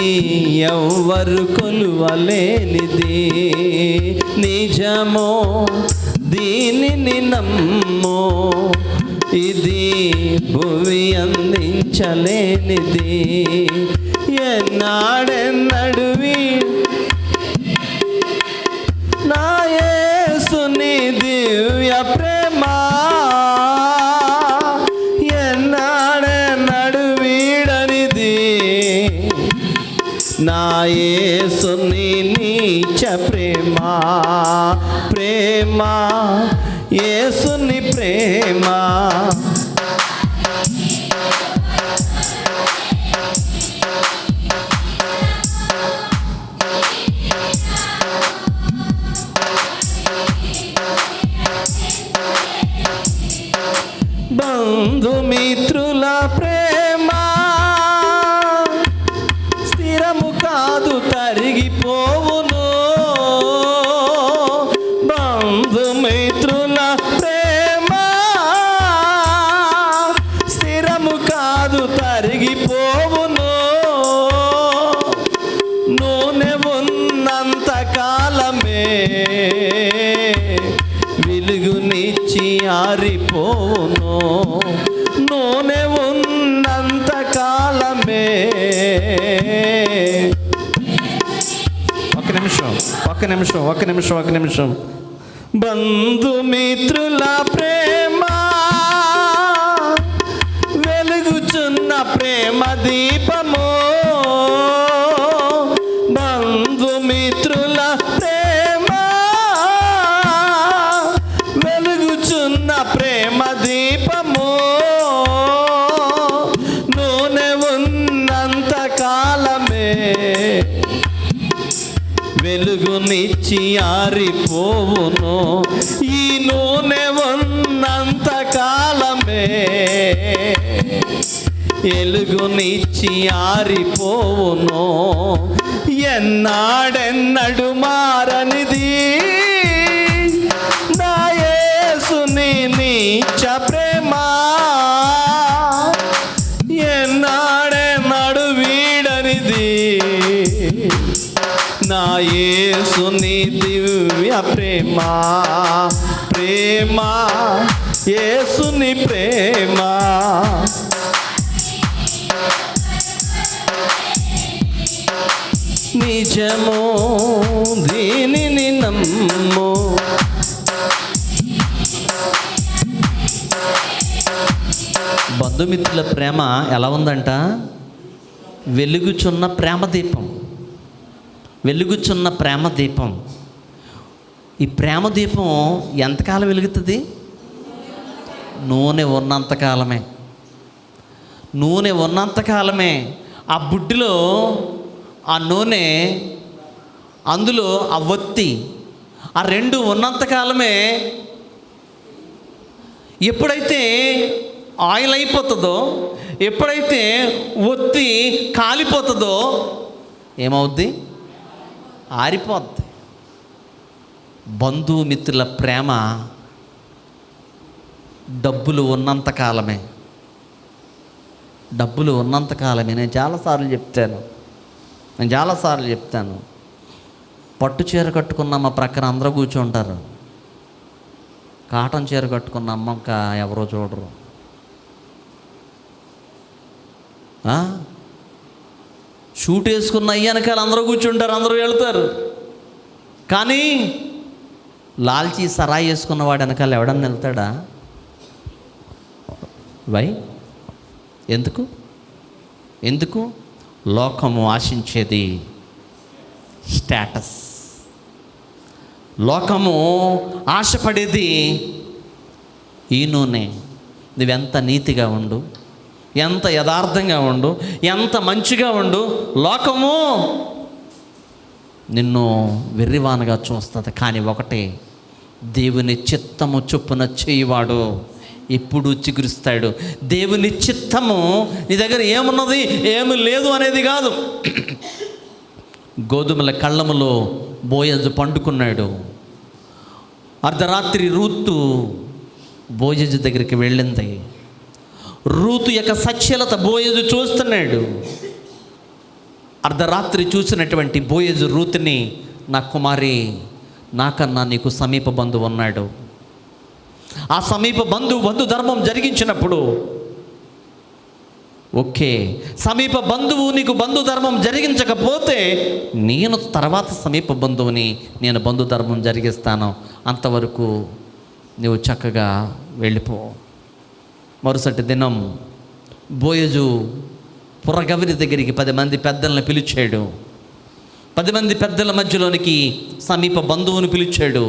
ఎవ్వరు కొలువలేనిది. నిజము దీనిని నమ్ము, ఇది భువి అందించలేనిది. ఎన్నాడెన్నడు నా యేసుని దివ్య ప్రేమ, ఎన్నాడెన్నడు వీడనిది. నా యేసుని నీచ ప్రేమ, ప్రేమ యేసుని ప్రేమ కాదు తరిగిపోవును, బంధుమిత్రుల ప్రేమ స్థిరము కాదు తరిగిపోవును, నూనె ఉన్నంత కాలమే వెలుగునిచ్చి ఆరిపోవును, నూనె ఉన్నంత కాలమే. ఒక నిమిషం. బంధుమిత్రుల ప్రేమ వెలుగుచున్న ప్రేమ దీపము, బంధుమిత్రుల ప్రేమ వెలుగుచున్న ప్రేమ దీపము, నూనె ఉన్నంత కాలమే వెలుగునిచ్చి ఆరిపోవును, ఈ నూనె ఉన్నంత కాలమే వెలుగునిచ్చి ఆరిపోవును, ఎన్నాడెన్నడు మారనిది నా యేసుని నీచ ప్రేమ, ఎన్నాడెన్నడు వీడనిది నా యేసుని దివ్య ప్రేమ, ప్రేమ యేసుని ప్రేమ. నిజము దీనిని నమ్ము, బంధుమిత్రుల ప్రేమ ఎలా ఉందంట? వెలుగుచున్న ప్రేమ దీపం, వెలుగుచున్న ప్రేమ దీపం. ఈ ప్రేమ దీపం ఎంతకాలం వెలుగుతుంది? నూనె ఉన్నంతకాలమే, నూనె ఉన్నంతకాలమే. ఆ బుడ్డిలో ఆ నూనె, అందులో ఆ ఒత్తి, ఆ రెండు ఉన్నంతకాలమే. ఎప్పుడైతే ఆయిల్ అయిపోతుందో, ఎప్పుడైతే ఒత్తి కాలిపోతుందో ఏమవుద్ది? ఆరిపోద్ది. బంధుమిత్రుల ప్రేమ డబ్బులు ఉన్నంతకాలమే, డబ్బులు ఉన్నంతకాలమే. నేను చాలాసార్లు చెప్తాను. పట్టు చీర కట్టుకున్న మా ప్రక్కన అందరూ కూర్చుంటారు, కాటన్ చీర కట్టుకున్న అమ్మక ఎవరో చూడరు. షూట్ వేసుకున్న అయ్యనకాల అందరూ కూర్చుంటారు, అందరూ వెళ్తారు. కానీ లాల్చీ సరాయి వేసుకున్నవాడు వెనకాల ఎవడన్నా వెళ్తాడా? ఎందుకు? లోకము ఆశించేది స్టేటస్, లోకము ఆశపడేది ఈ నూనె. నువ్వెంత నీతిగా ఉండు, ఎంత యథార్థంగా ఉండు, ఎంత మంచిగా ఉండు, లోకము నిన్ను వెర్రివానగా చూస్తుంది. కానీ ఒకటే, దేవుని చిత్తము చొప్పున చేయవాడు ఎప్పుడు చిగురుస్తాడు. దేవుని చిత్తము నీ దగ్గర ఏమున్నది ఏమి లేదు అనేది కాదు. గోధుమల కళ్ళములో బోయజు పండుకున్నాడు. అర్ధరాత్రి రూతు బోయజు దగ్గరికి వెళ్ళింది. రూతు యొక్క సత్యలత బోయజు చూస్తున్నాడు. అర్ధరాత్రి చూసినటువంటి బోయజు రూతుని, నా కుమారి, నాకన్నా నీకు సమీప బంధువు ఉన్నాడు. ఆ సమీప బంధు ధర్మం జరిగించినప్పుడు ఓకే, సమీప బంధువు నీకు బంధు ధర్మం జరిగించకపోతే నేను తర్వాత సమీప బంధువుని నేను బంధు ధర్మం జరిగిస్తాను, అంతవరకు నువ్వు చక్కగా వెళ్ళిపో. మరుసటి దినం బోయజు పురగవిరి దగ్గరికి 10 మంది పెద్దలను పిలిచాడు. 10 మంది పెద్దల మధ్యలోనికి సమీప బంధువుని పిలిచాడు.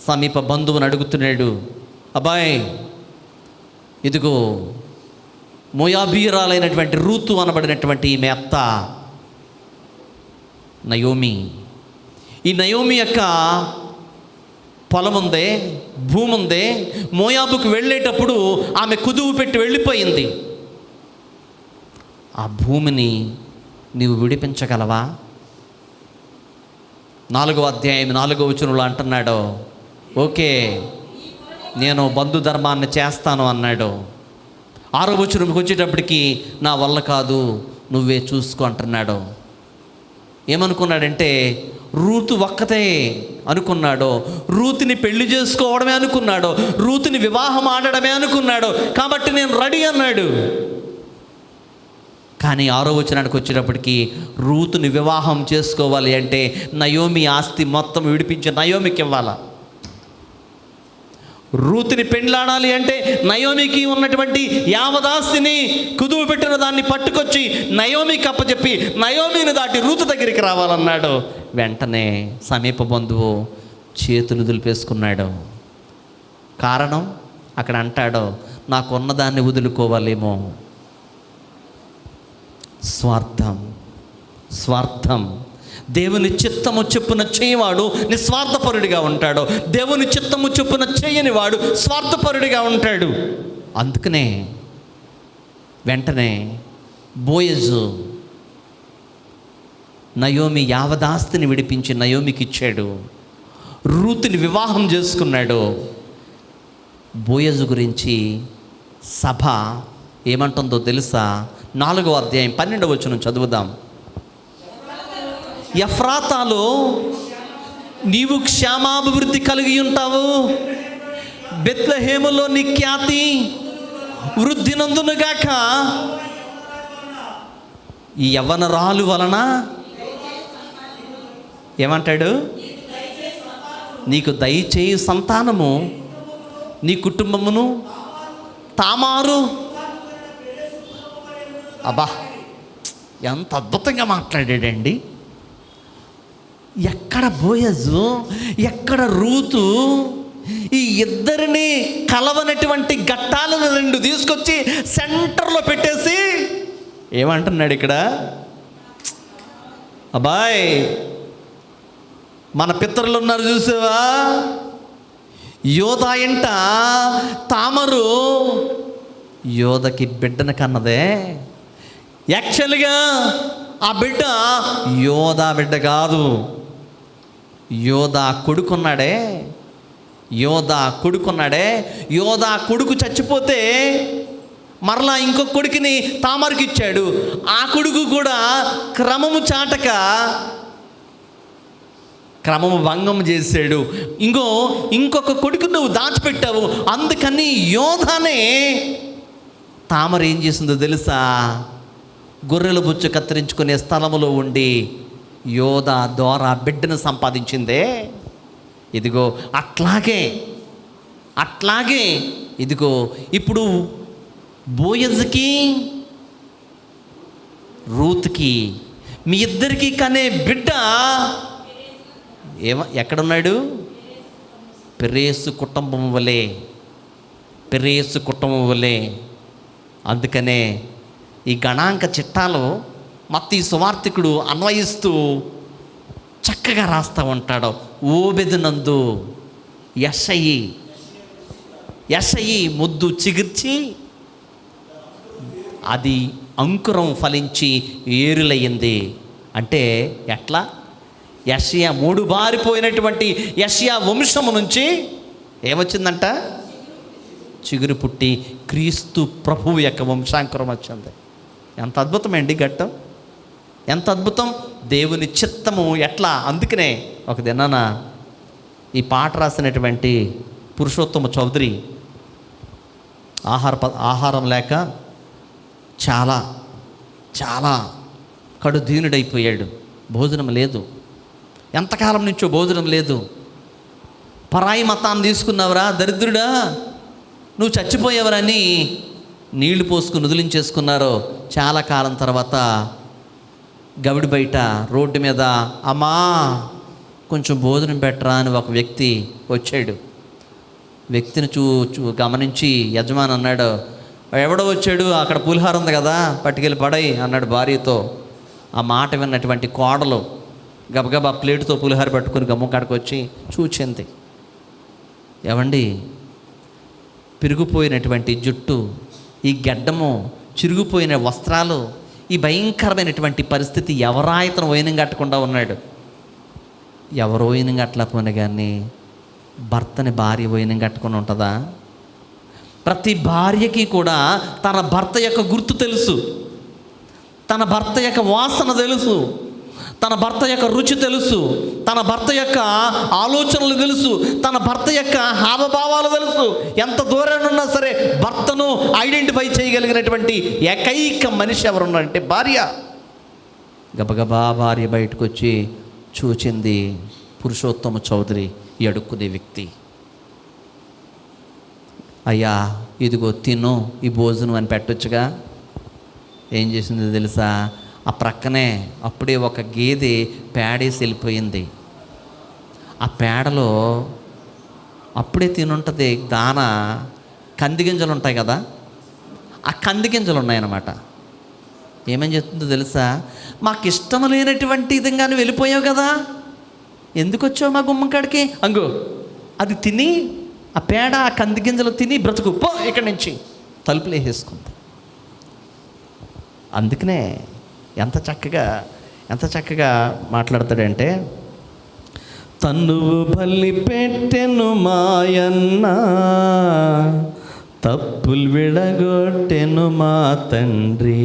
సమీప బంధువుని అడుగుతున్నాడు, అబ్బాయి, ఇదిగో మోయాబీరాలైనటువంటి రూతు అనబడినటువంటి ఈమె అత్త నయోమి. ఈ నయోమి యొక్క పొలం ఉందే, భూమి ఉందే, మోయాబుకు వెళ్ళేటప్పుడు ఆమె కుదువు పెట్టి వెళ్ళిపోయింది. ఆ భూమిని నీవు విడిపించగలవా? 4వ అధ్యాయం 4వ వచనంలో అంటున్నాడు, ఓకే నేను బంధు ధర్మాన్ని చేస్తాను అన్నాడు. 6వ వచనంకి వచ్చేటప్పటికి నా వల్ల కాదు, నువ్వే చూసుకో అంటున్నాడు. ఏమనుకున్నాడంటే రూతు ఒక్కతే అనుకున్నాడు, రూతుని పెళ్లి చేసుకోవడమే అనుకున్నాడు, రూతుని వివాహం ఆడడమే అనుకున్నాడు. కాబట్టి నేను రెడీ అన్నాడు. కానీ 6వ వచనానికి వచ్చేటప్పటికి రూతుని వివాహం చేసుకోవాలి అంటే నయోమి ఆస్తి మొత్తం విడిపించి నయోమికి ఇవ్వాలా. రూతుని పెండ్లాడాలి అంటే నయోమికి ఉన్నటువంటి యావదాస్తిని కుదువు పెట్టిన దాన్ని పట్టుకొచ్చి నయోమికి అప్పచెప్పి నయోమిని దాటి రూతు దగ్గరికి రావాలన్నాడు. వెంటనే సమీప బంధువు చేతులు దులిపేసుకున్నాడు. కారణం అక్కడ అంటాడు, నాకున్నదాన్ని వదులుకోవాలేమో. స్వార్థం. దేవుని చిత్తము చొప్పున చేయవాడు నిస్వార్థపరుడిగా ఉంటాడు, దేవుని చిత్తము చొప్పున చేయని వాడు స్వార్థపరుడిగా ఉంటాడు. అందుకనే వెంటనే బోయజు నయోమి యావదాస్తిని విడిపించి నయోమికి ఇచ్చాడు, రూతుని వివాహం చేసుకున్నాడు. బోయజు గురించి సభ ఏమంటుందో తెలుసా? 4వ అధ్యాయం 12వ వచనం చదువుదాం. ఎఫ్రాతాలో నీవు క్షేమాభివృద్ధి కలిగి ఉంటావు, బెత్లెహేములో నీ ఖ్యాతి వృద్ధి నందునుగాక. ఈ యవ్వనరాలు వలన ఏమంటాడు? నీకు దయచేయు సంతానము నీ కుటుంబమును తామారు. అబ్బా ఎంత అద్భుతంగా మాట్లాడాడండి. ఎక్కడ బోయజు, ఎక్కడ రూతు, ఈ ఇద్దరిని కలవనటువంటి ఘట్టాలను 2 తీసుకొచ్చి సెంటర్లో పెట్టేసి ఏమంటున్నాడు ఇక్కడ? అబ్బాయ్ మన పితరులు ఉన్నారు చూసావా, యోధా ఇంట తామరు యోధకి బిడ్డను కన్నదే. యాక్చువల్గా ఆ బిడ్డ యోధా బిడ్డ కాదు, యోధా కొడుకున్నాడే. యోధా కొడుకు చచ్చిపోతే మరలా ఇంకొక కొడుకుని తామరుకి ఇచ్చాడు. ఆ కొడుకు కూడా క్రమము భంగం చేశాడు. ఇంకొక కొడుకు నువ్వు దాచిపెట్టావు. అందుకని యోధానే తామరు ఏం చేసిందో తెలుసా? గొర్రెల బుచ్చు కత్తిరించుకునే స్థలములో ఉండి యోధా ద్వారా బిడ్డను సంపాదించిందే. ఇదిగో అట్లాగే ఇదిగో ఇప్పుడు బోయజుకి రూతుకి మీ ఇద్దరికి కనే బిడ్డ ఎక్కడున్నాడు? పెరేసు కుటుంబం వలె. అందుకనే ఈ గణాంక చిట్టాలు మత్తయి సువార్తికుడు అన్వయిస్తూ చక్కగా రాస్తూ ఉంటాడు. ఓబెదునందు యెషయి ముద్దు చిగిర్చి అది అంకురం ఫలించి ఏరులయ్యింది. అంటే ఎట్లా? యెషయా 3 బారిపోయినటువంటి యెషయా వంశము నుంచి ఏమొచ్చిందంట? చిగురు పుట్టి క్రీస్తు ప్రభువు యొక్క వంశాంకురం వచ్చింది. ఎంత అద్భుతమండి ఘట్టం, ఎంత అద్భుతం! దేవుని చిత్తము ఎట్లా. అందుకనే ఒక దినాన ఈ పాట రాసినటువంటి పురుషోత్తమ చౌదరి ఆహారం లేక చాలా చాలా కడుదీనుడైపోయాడు. భోజనం లేదు, ఎంతకాలం నుంచో భోజనం లేదు. పరాయి మతాన్ని తీసుకున్నావురా దరిద్రుడా, నువ్వు చచ్చిపోయేవరని నీళ్లు పోసుకుని వదిలించేసుకున్నారు. చాలా కాలం తర్వాత గవిడి బయట రోడ్డు మీద అమ్మా కొంచెం భోజనం పెట్టరా అని ఒక వ్యక్తి వచ్చాడు. వ్యక్తిని గమనించి యజమాని అన్నాడు, ఎవడో వచ్చాడు, అక్కడ పులిహార ఉంది కదా పట్టుకెళ్ళి పడై అన్నాడు భార్యతో. ఆ మాట విన్నటువంటి కోడలు గబగబా ప్లేటుతో పులిహార పట్టుకుని గమ్ముకాడికి వచ్చి చూచింది. ఏవండి, పిరిగిపోయినటువంటి జుట్టు, ఈ గడ్డము, చిరిగిపోయిన వస్త్రాలు, ఈ భయంకరమైనటువంటి పరిస్థితి ఎవరాయతను ఓయినం కట్టకుండా ఉన్నాడు? ఎవరో ఓయినం కట్టలేకపోయినా కానీ భర్తని భార్య ఓయినం కట్టుకుని ఉంటుందా? ప్రతి భార్యకి కూడా తన భర్త యొక్క గుర్తు తెలుసు, తన భర్త యొక్క వాసన తెలుసు, తన భర్త యొక్క రుచి తెలుసు, తన భర్త యొక్క ఆలోచనలు తెలుసు, తన భర్త యొక్క హావభావాలు తెలుసు. ఎంత దూరాన్ని ఉన్నా సరే భర్తను ఐడెంటిఫై చేయగలిగినటువంటి ఏకైక మనిషి ఎవరున్నారంటే భార్య. గబగబా భార్య బయటకు వచ్చి చూచింది పురుషోత్తమ చౌదరి, ఈ అడుక్కునే వ్యక్తి. అయ్యా ఇదిగో తిను, ఈ భోజనం అని పెట్టొచ్చుగా. ఏం చేసిందో తెలుసా? ఆ ప్రక్కనే అప్పుడే ఒక గేదె పేడేసి వెళ్ళిపోయింది. ఆ పేడలో అప్పుడే తినుంటుంది దాన, కంది గింజలు ఉంటాయి కదా, ఆ కంది గింజలు ఉన్నాయన్నమాట. ఏమని చెప్తుందో తెలుసా? మాకు ఇష్టం లేనటువంటి విధంగానే వెళ్ళిపోయావు కదా, ఎందుకు వచ్చావు మా గుమ్మంకాడికి? అంగో అది తిని, ఆ పేడ ఆ కంది గింజలు తిని బ్రతుకు పో ఇక్కడి నుంచి, తలుపులు వేసేసుకుంది. అందుకనే ఎంత చక్కగా మాట్లాడతాడంటే, తన్నువు బలి పెట్టెను మాయన్న, తప్పులు విడగొట్టెను మా తండ్రి.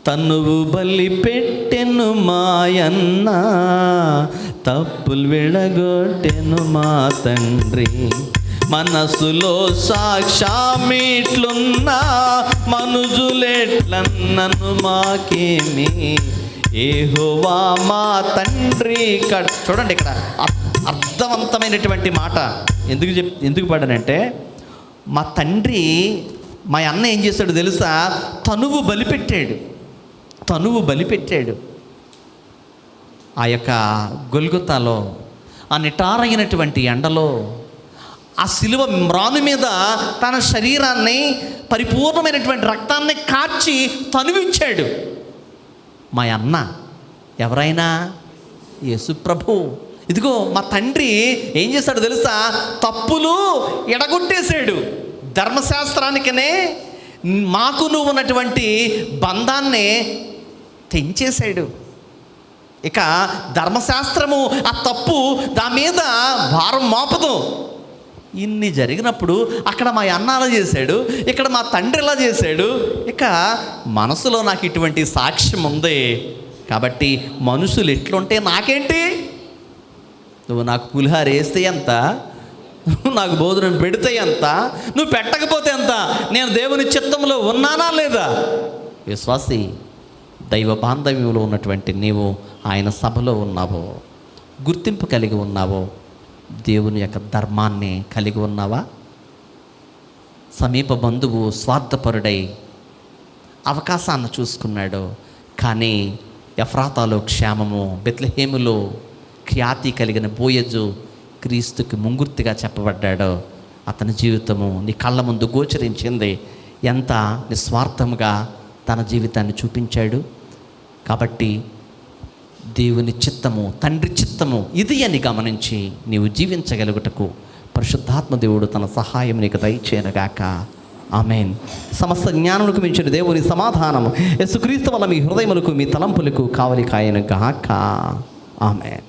తన్నువు బలి పెట్టెను మాయన్న, తప్పులు విడగొట్టెను మా తండ్రి. మనసులో సాక్షామిట్లున్నా మనుజులెట్లన్నను మాకేమి, యెహోవా మా తండ్రి. చూడండి ఇక్కడ అర్థవంతమైనటువంటి మాట ఎందుకు పడ్డానంటే, మా తండ్రి, మా అన్న ఏం చేశాడు తెలుసా? తనువు బలిపెట్టాడు. ఆ యొక్క గొల్గొతాలో, ఆ నిటారైనటువంటి ఎండలో, ఆ శిలువ మ్రాను మీద తన శరీరాన్ని, పరిపూర్ణమైనటువంటి రక్తాన్ని కార్చి తనువించాడు. మా అన్న ఎవరైనా? యేసు ప్రభు. ఇదిగో మా తండ్రి ఏం చేశాడు తెలుసా? తప్పులు ఎడగొట్టేశాడు. ధర్మశాస్త్రానికనే మాకు నువ్వు ఉన్నటువంటి బంధాన్ని తెంచేశాడు. ఇక ధర్మశాస్త్రము ఆ తప్పు దాని మీద భారం మోపదు. ఇన్ని జరిగినప్పుడు అక్కడ మా అన్న అలా చేశాడు, ఇక్కడ మా తండ్రి ఎలా చేశాడు. ఇక మనసులో నాకు ఇటువంటి సాక్ష్యం ఉంది కాబట్టి మనుషులు ఎట్లుంటే నాకేంటి? నువ్వు నాకు పులిహార వేస్తే ఎంత, నువ్వు నాకు భోజనం పెడితే ఎంత, నువ్వు పెట్టకపోతే ఎంత, నేను దేవుని చిత్తంలో ఉన్నానా లేదా? విశ్వాసి, దైవ బాంధవ్యంలో ఉన్నటువంటి నీవు ఆయన సభలో ఉన్నావో, గుర్తింపు కలిగి ఉన్నావో, దేవుని యొక్క ధర్మాన్ని కలిగి ఉన్నావా? సమీప బంధువు స్వార్థపరుడై అవకాశాన్ని చూసుకున్నాడు, కానీ ఎఫ్రాతాలో క్షేమము, బెత్లెహేములో ఖ్యాతి కలిగిన బోయజు క్రీస్తుకి ముంగుర్తిగా చెప్పబడ్డాడు. అతని జీవితము నీ కళ్ళ ముందు గోచరించింది. ఎంత నిస్వార్థముగా తన జీవితాన్ని చూపించాడు. కాబట్టి దేవుని చిత్తము, తండ్రి చిత్తము ఇది అని గమనించి నీవు జీవించగలుగుటకు పరిశుద్ధాత్మ దేవుడు తన సహాయం నీకు దయచేయనుగాక. ఆమేన్. సమస్త జ్ఞానములకు మించిన దేవుని సమాధానము యేసుక్రీస్తు వల్ల మీ హృదయములకు, మీ తలంపులకు కావలి కాయనుగాక. ఆమేన్.